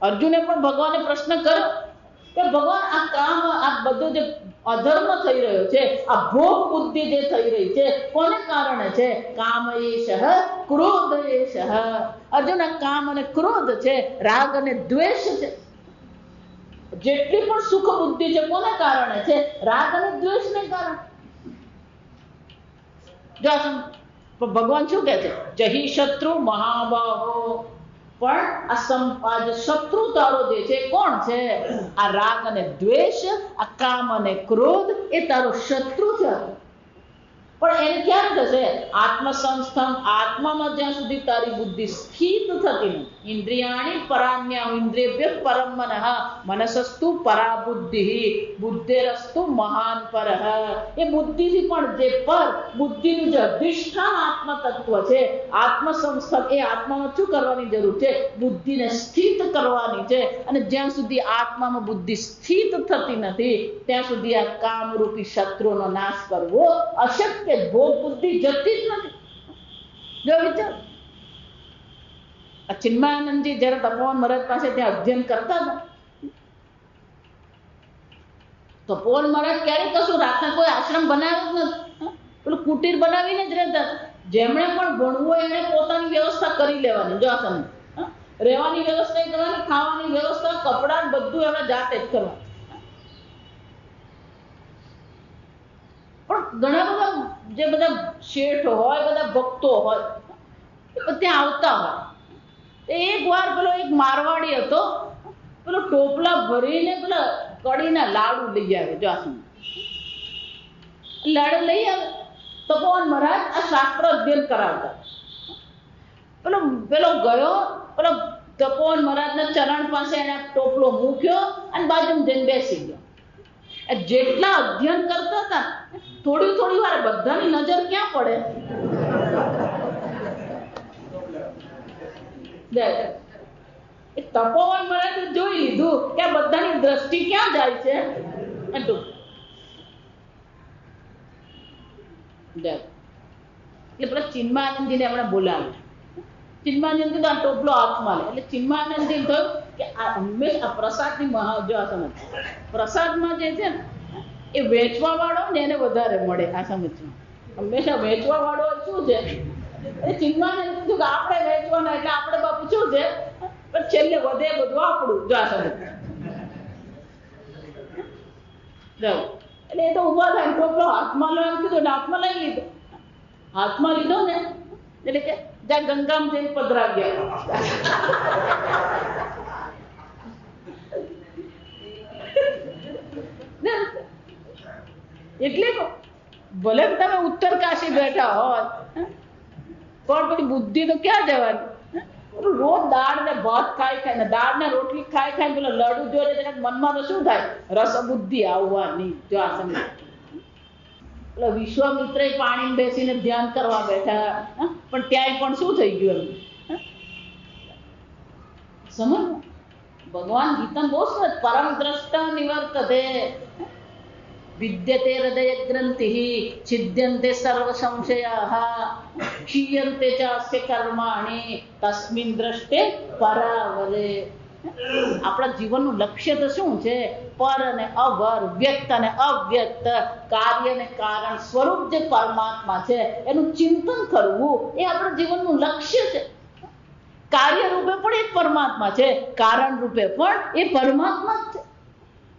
અર્જુને પણ ભગવાનને પ્રશ્ન કર્યો કે ભગવાન, આ કામ, આ બધું જે અધર્મ થઈ રહ્યો છે, આ ભોગ બુદ્ધિ જે થઈ રહી છે, કોને કારણે છે? કામ એષ ક્રોધ એષ. અર્જુન, આ કામ અને ક્રોધ છે, રાગ અને દ્વેષ છે. જેટલી પણ સુખ બુદ્ધિ છે કોને કારણે છે? રાગ અને દ્વેષને કારણે. જો ભગવાન શું કહે છે? જહી શત્રુ મહાબાહો. પણ આ જે શત્રુ તારો જે છે કોણ છે? આ રાગ અને દ્વેષ, આ કામ અને ક્રોધ એ તારો શત્રુ છે. પણ એને ક્યારે થશે? આત્મસંસ્થમ, આત્મામાં જ્યાં સુધી તારી બુદ્ધિ સ્થિત થતી નથી. ઇન્દ્રિયાણી પરાણ્યા ઇન્દ્રિયભ્ય પરમ મનઃ મનસસ્તુ પરા બુદ્ધિ બુદ્ધિરસ્તુ મહાન પરઃ. એ બુદ્ધિથી પણ જે પર બુદ્ધિનું જે અધિષ્ઠાન આત્મ તત્વ છે, આત્મસંસ્થમ, એ આત્મામાં શું કરવાની જરૂર છે? બુદ્ધિને સ્થિત કરવાની છે. અને જ્યાં સુધી આત્મામાં બુદ્ધિ સ્થિત થતી નથી ત્યાં સુધી આ કામરૂપી શત્રુનો નાશ કરવો અશક્ય. ભોગ બુદ્ધિ જતી જ નથી. જો વિચાર, ચિન્મયાનંદજી જયારે તપોવન મહારાજ પાસે ત્યાં અધ્યયન કરતા હતા, તપોવન મહારાજ ક્યારે કશું રાતના કોઈ આશ્રમ બનાવ્યો જ નથી. પેલું કુટીર બનાવીને જ રહેતા. જેમણે પણ ભણવું એને પોતાની વ્યવસ્થા કરી લેવાની. જો આ રહેવાની વ્યવસ્થા કરવાની, ખાવાની વ્યવસ્થા, કપડા બધું એમણે જાતે જ કરવાનું. પણ ઘણા બધા જે બધા શેઠ હોય, બધા ભક્તો હોય, એ ત્યાં આવતા હોય. એક વાર પેલો એક મારવાડી હતો, પેલો ટોપલા ભરીને પેલા કડીના લાડુ લઈ આવે. જો લાડુ લઈ આવે. તપોવન મહારાજ આ શાસ્ત્ર અધ્યયન કરાવતા. પેલો ગયો, પેલો તપોવન મહારાજના ચરણ પાસે એને ટોપલો મૂક્યો અને બાજુમાં જઈને બેસી ગયો. જેટલા અધ્યયન કરતા હતા, થોડી વાર બધાની નજર ક્યાં પડે? તપોવન મહારાજે જોઈ લીધું કે આ બધાની દ્રષ્ટિ ક્યાં જાય છે. એટલે પેલા ચિન્મયાનંદજીને એમણે બોલાવ્યા. ચિન્મયાનંદજી તો આ ટોપલો હાથમાં લે. એટલે ચિન્મયાનંદજી થયું કે આ હંમેશા પ્રસાદની મહાજન પ્રસાદમાં જે છે ને એ વેચવા વાળો ને એને વધારે મળે. આ સમજમાં હંમેશા વેચવા વાળો શું છે? એ ચિન્મયાનંદ કીધું કે આપણે વેચવાના, એટલે આપણે બાપુ શું છે પણ છેલ્લે વધે બધું આપણું. જો આ સમજ એટલે એ તો ઉભા થાય, ટોપલો હાથમાં લો એમ કીધું ને હાથમાં લઈ લીધો. હાથમાં લીધો ને એટલે કે જ્યાં ગંગામાં જઈને પધરાવ્યા. એટલે ભલે તમે ઉત્તર કાશી બેઠા હોય પણ પછી બુદ્ધિ તો ક્યાં જવાની? રોજ દાળ ને ભાત ખાય ને દાળ ને રોટલી ખાય પેલો લડુ જોડે મનમાં તો શું થાય? રસ બુદ્ધિ આવવાની. જો આ સમજ પેલો વિશ્વામિત્ર પાણી બેસીને ધ્યાન કરવા બેઠા, પણ ત્યાંય પણ શું થઈ ગયું? એમ સમજ. ભગવાન ગીતા બહુ સરસ, પરમ દ્રષ્ટા નિવર્તતે વિદ્યતે હૃદય ગ્રંથિ છિદ્યંતે સર્વ સંશયાઃ ક્ષીયંતે ચાસ્ય કર્માણિ તસ્મિન દ્રષ્ટે પરાવરે. આપણા જીવનનું લક્ષ્ય તો શું છે? પર અને અવર, વ્યક્ત અને અવ્યક્ત, કાર્ય અને કારણ સ્વરૂપ જે પરમાત્મા છે એનું ચિંતન કરવું એ આપણા જીવનનું લક્ષ્ય છે. કાર્ય રૂપે પણ એ પરમાત્મા છે, કારણ રૂપે પણ એ પરમાત્મા જ છે.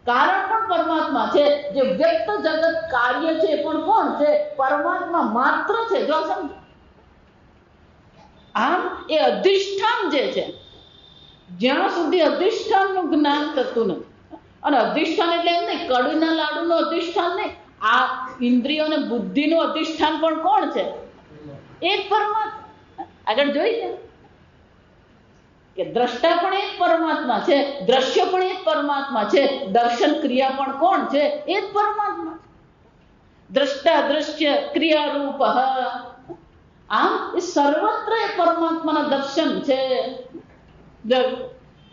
કારણ પણ પરમાત્મા છે. જે વ્યક્ત જગત કાર્ય છે એ પણ કોણ છે? પરમાત્મા માત્ર છે. જો સમજો. આમ એ અધિષ્ઠાન જે છે, જ્યાં સુધી અધિષ્ઠાનનું જ્ઞાન થતું નથી, અને અધિષ્ઠાન એટલે એમ નહીં કડીના લાડુનું અધિષ્ઠાન નહીં, આ ઇન્દ્રિયો અને બુદ્ધિનું અધિષ્ઠાન પણ કોણ છે? એક પરમાત્મા. આગળ જોઈ છે કે દ્રષ્ટા પણ એક પરમાત્મા છે, દ્રશ્ય પણ એક પરમાત્મા છે, દર્શન ક્રિયા પણ કોણ છે? એક પરમાત્મા. દ્રષ્ટા દ્રશ્ય ક્રિયા રૂપ. આમ એ સર્વત્ર એ પરમાત્માના દર્શન છે.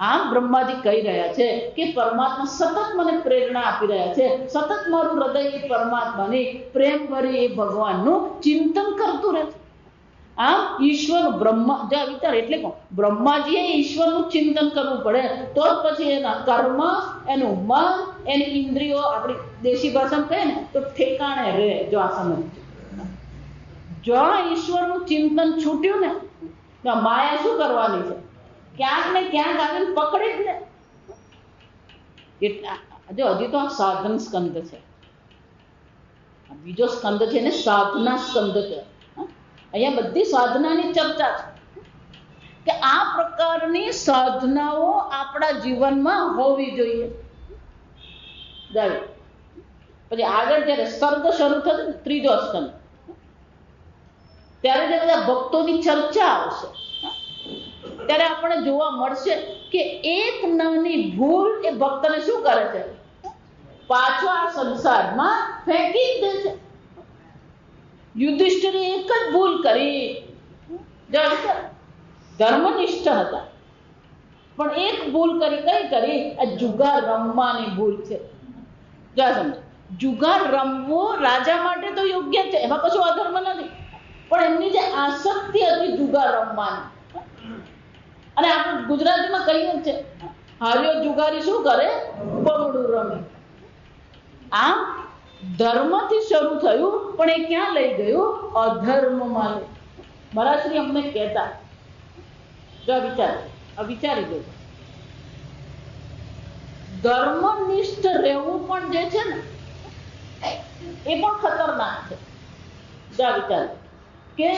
આમ બ્રહ્માજી કહી રહ્યા છે કે પરમાત્મા સતત મને પ્રેરણા આપી રહ્યા છે, સતત મારું હૃદય એ પરમાત્માની પ્રેમ ભરી એ ભગવાનનું ચિંતન કરતું રહે છે. આમ ઈશ્વર બ્રહ્મા જ્યાં વિચાર એટલે બ્રહ્માજીએ ઈશ્વરનું ચિંતન કરવું પડે તો જ પછી એના કર્મ, એનું મન, એની ઇન્દ્રિયો આપણી દેશી ભાષામાં કહે ને તો ઠેકાણે રહે. જો આ સમજ, જો ઈશ્વરનું ચિંતન છૂટ્યું ને તો માયા શું કરવાની છે? ક્યાંક ને ક્યાંક આવીને પકડી જ લે. એટલે જો હજી તો આ સાધન સ્કંદ છે, બીજો સ્કંદ છે ને સાધના સ્કંદ છે. અહીંયા બધી સાધનાની ચર્ચા છે કે આ પ્રકારની સાધનાઓ આપણા જીવનમાં હોવી જોઈએ. પછી આગળ જયારે સ્કંદ શરૂ થશે ને ત્રીજો સ્કંદ, ત્યારે જે બધા ભક્તોની ચર્ચા આવશે ત્યારે આપણને જોવા મળશે કે એક નાની ભૂલ એ ભક્તને શું કરે છે, પાછો આ સંસારમાં ફેંકી દે છે. યુધિષ્ઠિરે એક જ ભૂલ કરી, ધર્મનિષ્ઠ હતા પણ એક ભૂલ કરી. કઈ કરી? આ જુગાર રમવાની ભૂલ છે. સમજ, જુગાર રમવો રાજા માટે તો યોગ્ય છે, એમાં કશું અધર્મ નથી, પણ એમની જે આસક્તિ હતી જુગાર રમવાની, અને આપણે ગુજરાતીમાં કહીએ છે હાર્યો જુગારી શું કરે, બગડું રમે. આમ ધર્મથી શરૂ થયું પણ એ ક્યાં લઈ ગયું, અધર્મમાં. મહારાજશ્રી અમને કહેતા, જો વિચારી ગયું, ધર્મનિષ્ઠ રહેવું પણ જે છે ને એ પણ ખતરનાક છે. જો વિચાર કે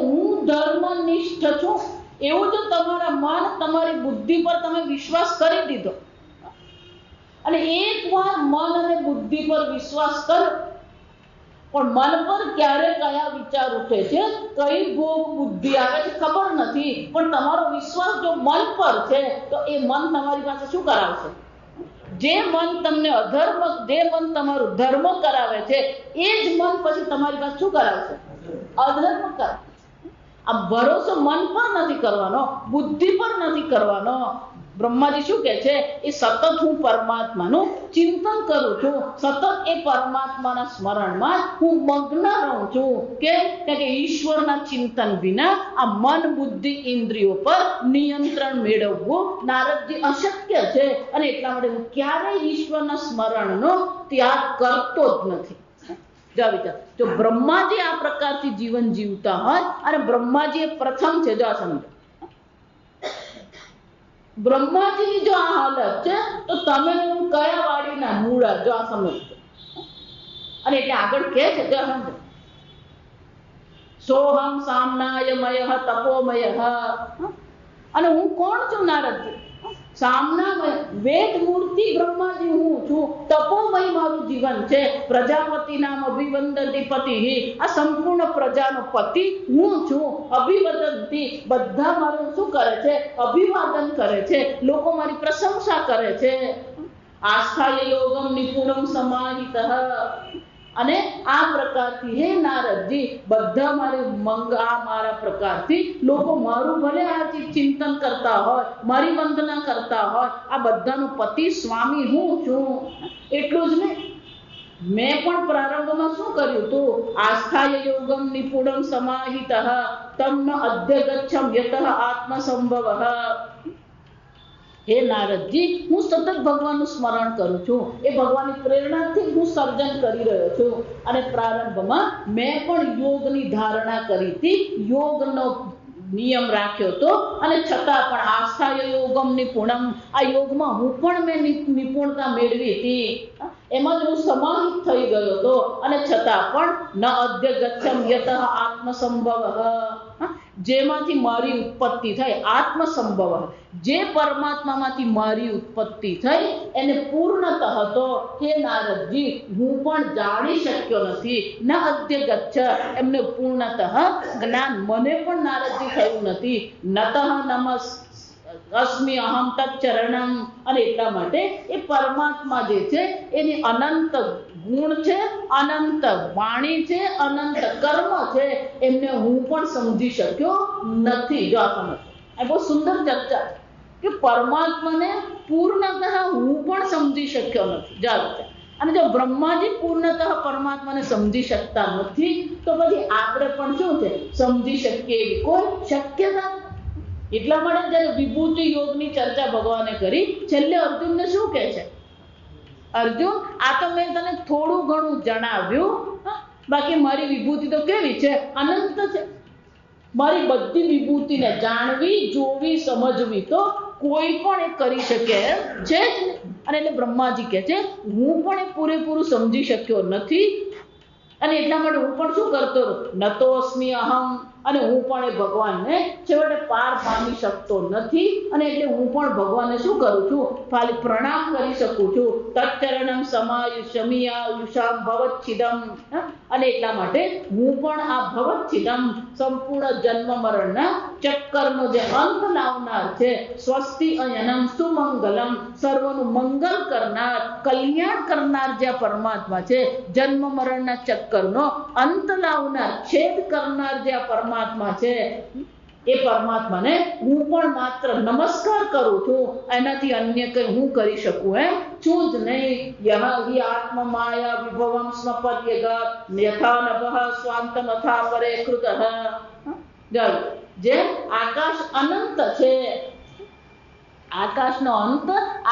હું ધર્મનિષ્ઠ છું એવું જો તમારા મન તમારી બુદ્ધિ પર તમે વિશ્વાસ કરી દીધો, અને એકવાર મન અને બુદ્ધિ પર વિશ્વાસ કરો, પણ મન પર ક્યારે કયા વિચાર ઉઠે છે, કઈ ભોગ બુદ્ધિ આવે છે ખબર નથી, પણ તમારો વિશ્વાસ જો મન પર છે તો એ મન તમારી પાસે શું કરાવશે, જે મન તમને અધર્મ, જે મન તમારું ધર્મ કરાવે છે એ જ મન પછી તમારી પાસે શું કરાવશે, અધર્મ કરાવશે. આ ભરોસો મન પર નથી કરવાનો, બુદ્ધિ પર નથી કરવાનો. બ્રહ્માજી શું કહે છે, એ સતત હું પરમાત્માનું ચિંતન કરું છું, સતત એ પરમાત્માના સ્મરણમાં હું મગ્ન રહું છું. કે ઈશ્વરના ચિંતન વિના આ મન બુદ્ધિ ઇન્દ્રિયો પર નિયંત્રણ મેળવવું નારદજી અશક્ય છે, અને એટલા માટે હું ક્યારેય ઈશ્વરના સ્મરણનો ત્યાગ કરતો જ નથી. જો બ્રહ્માજી આ પ્રકારથી જીવન જીવતા હોય, અને બ્રહ્માજી એ પ્રથમ છે, જો આ સમજો, બ્રહ્માજીની જો આ હાલત છે તો તમે હું કયા વાડીના મૂળા, જો આ સમજજો. અને એટલે આગળ કે છે, જો સમજો, સોહમ સામનાયમય તપોમય. અને હું કોણ છું, નારદજી સામનામય, વેદ મૂર્તિ બ્રહ્માજી હું છું, તપોમય મારું જીવન છે, પ્રજાપતિ નામ અભિવંદતી પતિ, આ સંપૂર્ણ પ્રજાનો પતિ હું છું, અભિવદંતી, બધા મારું શું કરે છે, અભિવાદન કરે છે, લોકો મારી પ્રશંસા કરે છે. આસ્થાય યોગમ નિપુણમ સમાહિતઃ. અને આ પ્રકારથી હે નારદજી બધા મારા પ્રકારથી લોકો મારું ભલે આ ચિંતન કરતા હોય, મારી વંદના કરતા હોય, આ બધાનો પતિ સ્વામી હું છું. એટલું જ નહીં, મેં પણ પ્રારંભમાં શું કર્યું હતું, આસ્થાય યોગમ નિપુણમ સમાહિતઃ તમ અદ્ય ગચ્છમ યતઃ આત્મસંભવઃ. હે નારદજી, હું સતત ભગવાનનું સ્મરણ કરું છું, એ ભગવાનની પ્રેરણાથી હું સર્જન કરી રહ્યો છું. અને પ્રારંભમાં મેં પણ યોગની ધારણા કરી હતી, યોગનો નિયમ રાખ્યો હતો, અને છતાં પણ આસ્થાય યોગમ નિપુણમ, આ યોગમાં હું પણ મેં નિપુણતા મેળવી હતી, એમાં જ હું સમાહિત થઈ ગયો હતો. અને છતાં પણ ન અદ્ય ગચ્છમ યતઃ આત્મસંભવઃ, જેમાંથી મારી ઉત્પત્તિ થઈ, આત્મસંભવ, જે પરમાત્મામાંથી મારી ઉત્પત્તિ થઈ એને પૂર્ણતઃ તો હે નારદજી હું પણ જાણી શક્યો નથી. ન અદ્ય ગચ્છ, એમને પૂર્ણતઃ જ્ઞાન મને પણ નારદજી થયું નથી. નતઃ નમસ્ અસ્મિ અહમ તચ્ચરણમ. અને એટલા માટે એ પરમાત્મા જે છે એની અનંત ગુણ છે, અનંત વાણી છે, અનંત કર્મ છે, એમને હું પણ સમજી શક્યો નથી. જો આ સમજ, આ બહુ સુંદર ચર્ચા કે પરમાત્માને પૂર્ણતઃ હું પણ સમજી શક્યો નથી. જાઓ, અને જો બ્રહ્માજી પૂર્ણતઃ પરમાત્માને સમજી શકતા નથી તો પછી આપણે પણ શું છે, સમજી શકીએ એવી કોઈ શક્યતા. એટલા માટે જયારે વિભૂતિ યોગની ચર્ચા ભગવાને કરી, છેલ્લે અર્જુનને શું કહે છે, અર્જુન આ તો મેં તને થોડું ઘણું જણાવ્યું, બાકી મારી વિભૂતિ તો કેવી છે, અનંત છે. મારી બધી વિભૂતિને જાણવી, જોવી, સમજવી તો કોઈ પણ એ કરી શકે એમ છે જ નહીં. અને એટલે બ્રહ્માજી કહે છે હું પણ એ પૂરેપૂરું સમજી શક્યો નથી, અને એટલા માટે હું પણ શું કરતો નતોસ્મી અહમ, અને હું પણ એ ભગવાનને છેવટે પાર પામી શકતો નથી, અને એટલે હું પણ ભગવાનને શું કરું છું, ખાલી પ્રણામ કરી શકું છું. તચ્ચરણમ સમાયુષામ ભવચ્છિદમ, અને એટલા માટે હું પણ આ ભવચ્છિદમ સંપૂર્ણ જન્મ મરણના ચક્કરનો જે અંત લાવનાર છે, સ્વસ્તિ અયનમ સુમંગલમ, સર્વનું મંગલ કરનાર કલ્યાણ કરનાર જે પરમાત્મા છે, જન્મ મરણના ચક્કરનો અંત લાવનાર છેદ કરનાર જે પરમાત્મા છે, એ પરમાત્માને હું પણ માત્ર નમસ્કાર કરું છું, એનાથી અન્ય કંઈ હું કરી શકું એમ છું જ નહીં. યહ હિ આત્મ માયા વિભવમ સ્મપર્યગત યથા નભઃ સ્વાંતમ અથા પરે કૃતઃ. જે આકાશ અનંત છે, આકાશનો અંત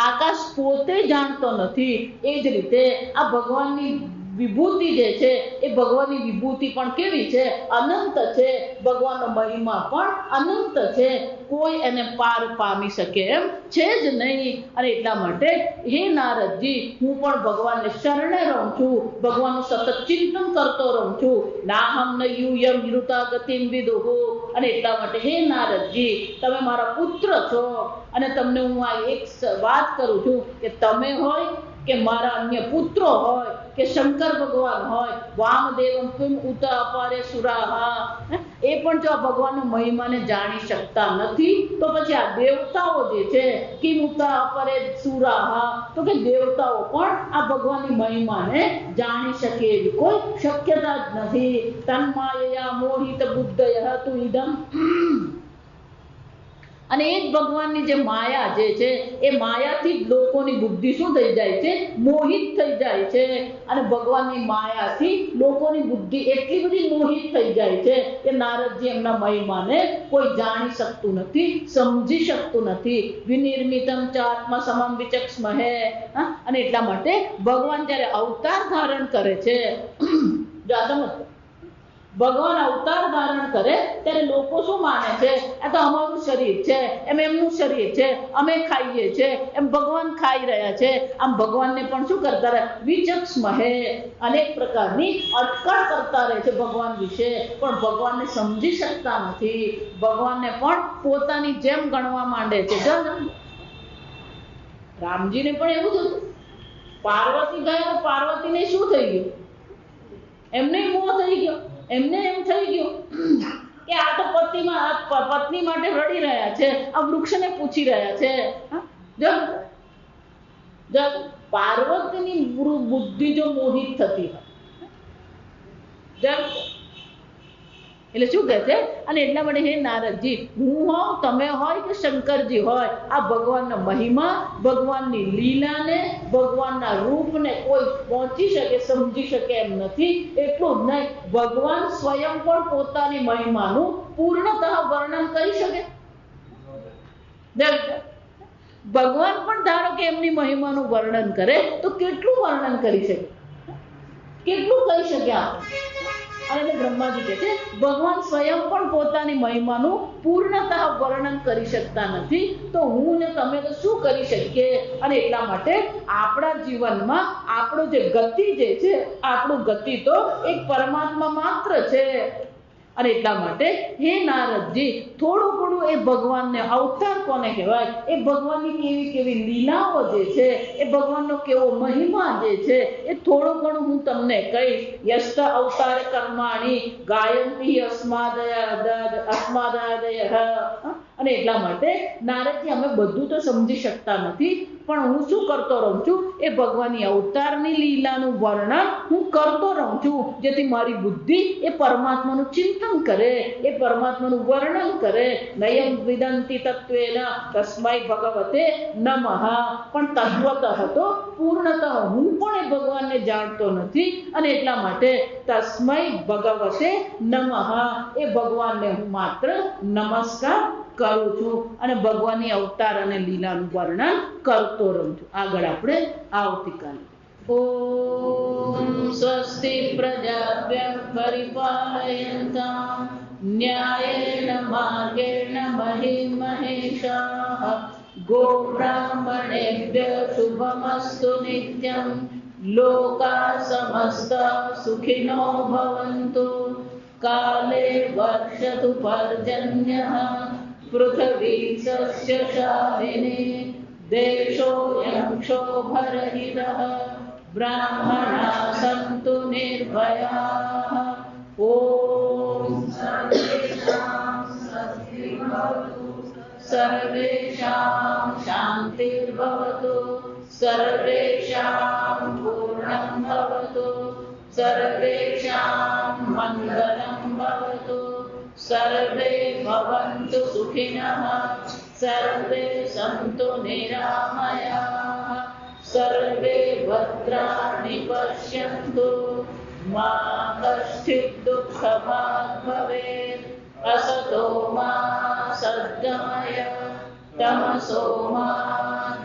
આકાશ પોતે જાણતો નથી, એ જ રીતે આ ભગવાનની વિભૂતિ જે છે એ ભગવાનની વિભૂતિ પણ કેવી છે, અનંત છે. ભગવાનનો મહિમા પણ અનંત છે, કોઈ એને પાર પામી શકે એમ છે જ નહીં. અને એટલા માટે હે નારદજી, હું પણ ભગવાનને શરણે રહું છું, ભગવાનનું સતત ચિંતન કરતો રહું છું. નાહમ ન યુયમ યૃતા ગતિમ વિદુહુ, અને એટલા માટે હે નારદજી, તમે મારા પુત્ર છો, અને તમને હું આ એક વાત કરું છું કે તમે હોય કે મારા અન્ય પુત્રો હોય કે શંકર ભગવાન હોય, વામદેવમ કિમ ઉત અપારે સુરાહા, એ પણ જો આ ભગવાનનો મહિમાને જાણી શકતા નથી, તો પછી આ દેવતાઓ જે છે કિમ ઉત અપારે સુરાહા, તો કે દેવતાઓ પણ આ ભગવાનની મહિમાને જાણી શકે એવી કોઈ શક્યતા જ નથી. તન્માયયા મોહિત બુદ્ધયઃ તુ ઇદમ, અને એ જ ભગવાનની જે માયા જે છે, એ માયાથી જ લોકોની બુદ્ધિ શું થઈ જાય છે, મોહિત થઈ જાય છે. અને ભગવાનની માયાથી લોકોની બુદ્ધિ એટલી બધી મોહિત થઈ જાય છે કે નારદજી એમના મહિમાને કોઈ જાણી શકતું નથી, સમજી શકતું નથી. વિનિર્મિતમ ચ આત્મા સમમ વિચક્ષમહે, અને એટલા માટે ભગવાન જ્યારે અવતાર ધારણ કરે છે, ભગવાન અવતાર ધારણ કરે ત્યારે લોકો શું માને છે, આ તો અમારું શરીર છે, એમ એમનું શરીર છે, અમે ખાઈએ છે, એમ ભગવાન ખાઈ રહ્યા છે. આમ ભગવાનને પણ શું કરતા રહે, વિચક્ષમહે, અનેક પ્રકારની અટકળ કરતા રહે છે ભગવાન વિશે, પણ ભગવાનને સમજી શકતા નથી. ભગવાનને પણ પોતાની જેમ ગણવા માંડે છે. રામજીને પણ એવું જ હતું. પાર્વતી ગયા તો પાર્વતીને શું થઈ ગયું, એમને મોહ થઈ ગયો. એમને એમ થઈ ગયું કે આ તો પત્ની માટે રડી રહ્યા છે, આ વૃક્ષને પૂછી રહ્યા છે. પાર્વતીની બુદ્ધિ જો મોહિત થતી હોય, એટલે શું કહે છે, અને એટલા માટે હે નારદજી, હું હોઉં, તમે હોય કે શંકરજી હોય, આ ભગવાનનો મહિમા, ભગવાનની લીલાને, ભગવાનના રૂપને કોઈ પહોંચી શકે, સમજી શકે એમ નથી. એટલું જ નહીં, ભગવાન સ્વયં પણ પોતાની મહિમાનું પૂર્ણતઃ વર્ણન કરી શકે. ભગવાન પણ ધારો કે એમની મહિમાનું વર્ણન કરે તો કેટલું વર્ણન કરી શકે, કેટલું કરી શકે આપણે. અને બ્રહ્માજી કહે છે ભગવાન સ્વયં પણ પોતાની મહિમાનું પૂર્ણતઃ વર્ણન કરી શકતા નથી, તો હું ને તમે તો શું કરી શકીએ. અને એટલા માટે આપણા જીવનમાં આપણો જે ગતિ જે છે, આપણું ગતિ તો એક પરમાત્મા માત્ર છે. અને એટલા માટે હે નારદજી, થોડું ઘણું એ ભગવાનને અવતાર કોને કહેવાય, એ ભગવાનની કેવી કેવી લીલાઓ જે છે, એ ભગવાનનો કેવો મહિમા જે છે, એ થોડું ઘણું હું તમને કહીશ. યસ્ત અવતાર કર્માણી ગાયંતી અસ્માદાદય. અને એટલા માટે નારદજી, અમે બધું તો સમજી શકતા નથી, પણ હું શું કરતો રહું છું, એ ભગવાનની અવતારની લીલાનું વર્ણન હું કરતો રહું છું, જેથી મારી બુદ્ધિ એ પરમાત્માનું ચિંતન કરે, એ પરમાત્માનું વર્ણન કરે. નયમ વિદંતિ તત્વેન તસ્મૈ ભગવતે નમઃ. પણ તત્વતઃ તો પૂર્ણતઃ હું પણ એ ભગવાનને જાણતો નથી, અને એટલા માટે તસ્મૈ ભગવતે નમઃ, એ ભગવાનને હું માત્ર નમસ્કાર કરું છું, અને ભગવાનની અવતાર અને લીલાનું વર્ણન કરતો રહું છું. આગળ આપણે આવતીકાલે. ઓમ સ્વસ્તિ પ્રજાભ્યઃ પરિપાલયન્તાં ન્યાયેન માર્ગેણ મહિં મહેષાઃ गोब्राह्मणेभ्यः शुभमस्तु नित्यं। लोकाः समस्ताः सुखिनो भवन्तु। काले वर्षतु पर्जन्यः पृथिवी सस्यशालिनी। देशोऽयं क्षोभरहितः। ब्राह्मणाः सन्तु निर्भयाः। ॐ सर्वेषां स्वस्तिर्भवतु। सर्वेषां शान्तिर्भवतु। सर्वेषां पूर्णं भवतु। सर्वेषां मङ्गलं भवतु। सर्वे भवन्तु सुखिनः। सर्वे सन्तु निरामयाः। सर्वे भद्राणि पश्यन्तु। मा कश्चित् दुःखभाग् भवेत्। असतो मा सद्गमय। तमसो मा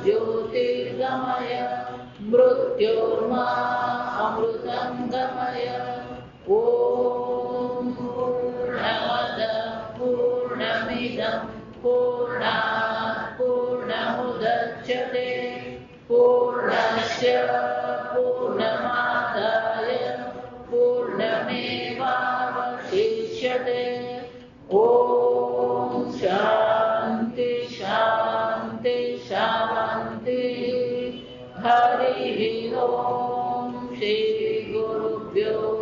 ज्योतिर्गमय। मृत्योर्मा अमृतं गमय। ॐ पूर्णमदः पूर्णमिदं पूर्णात् पूर्णमुदच्यते। पूर्णस्य पूर्णमादाय पूर्णमेवावशिष्यते। ॐ शान्ति शान्ति शान्ति। हरिः ॐ श्री गुरुभ्यो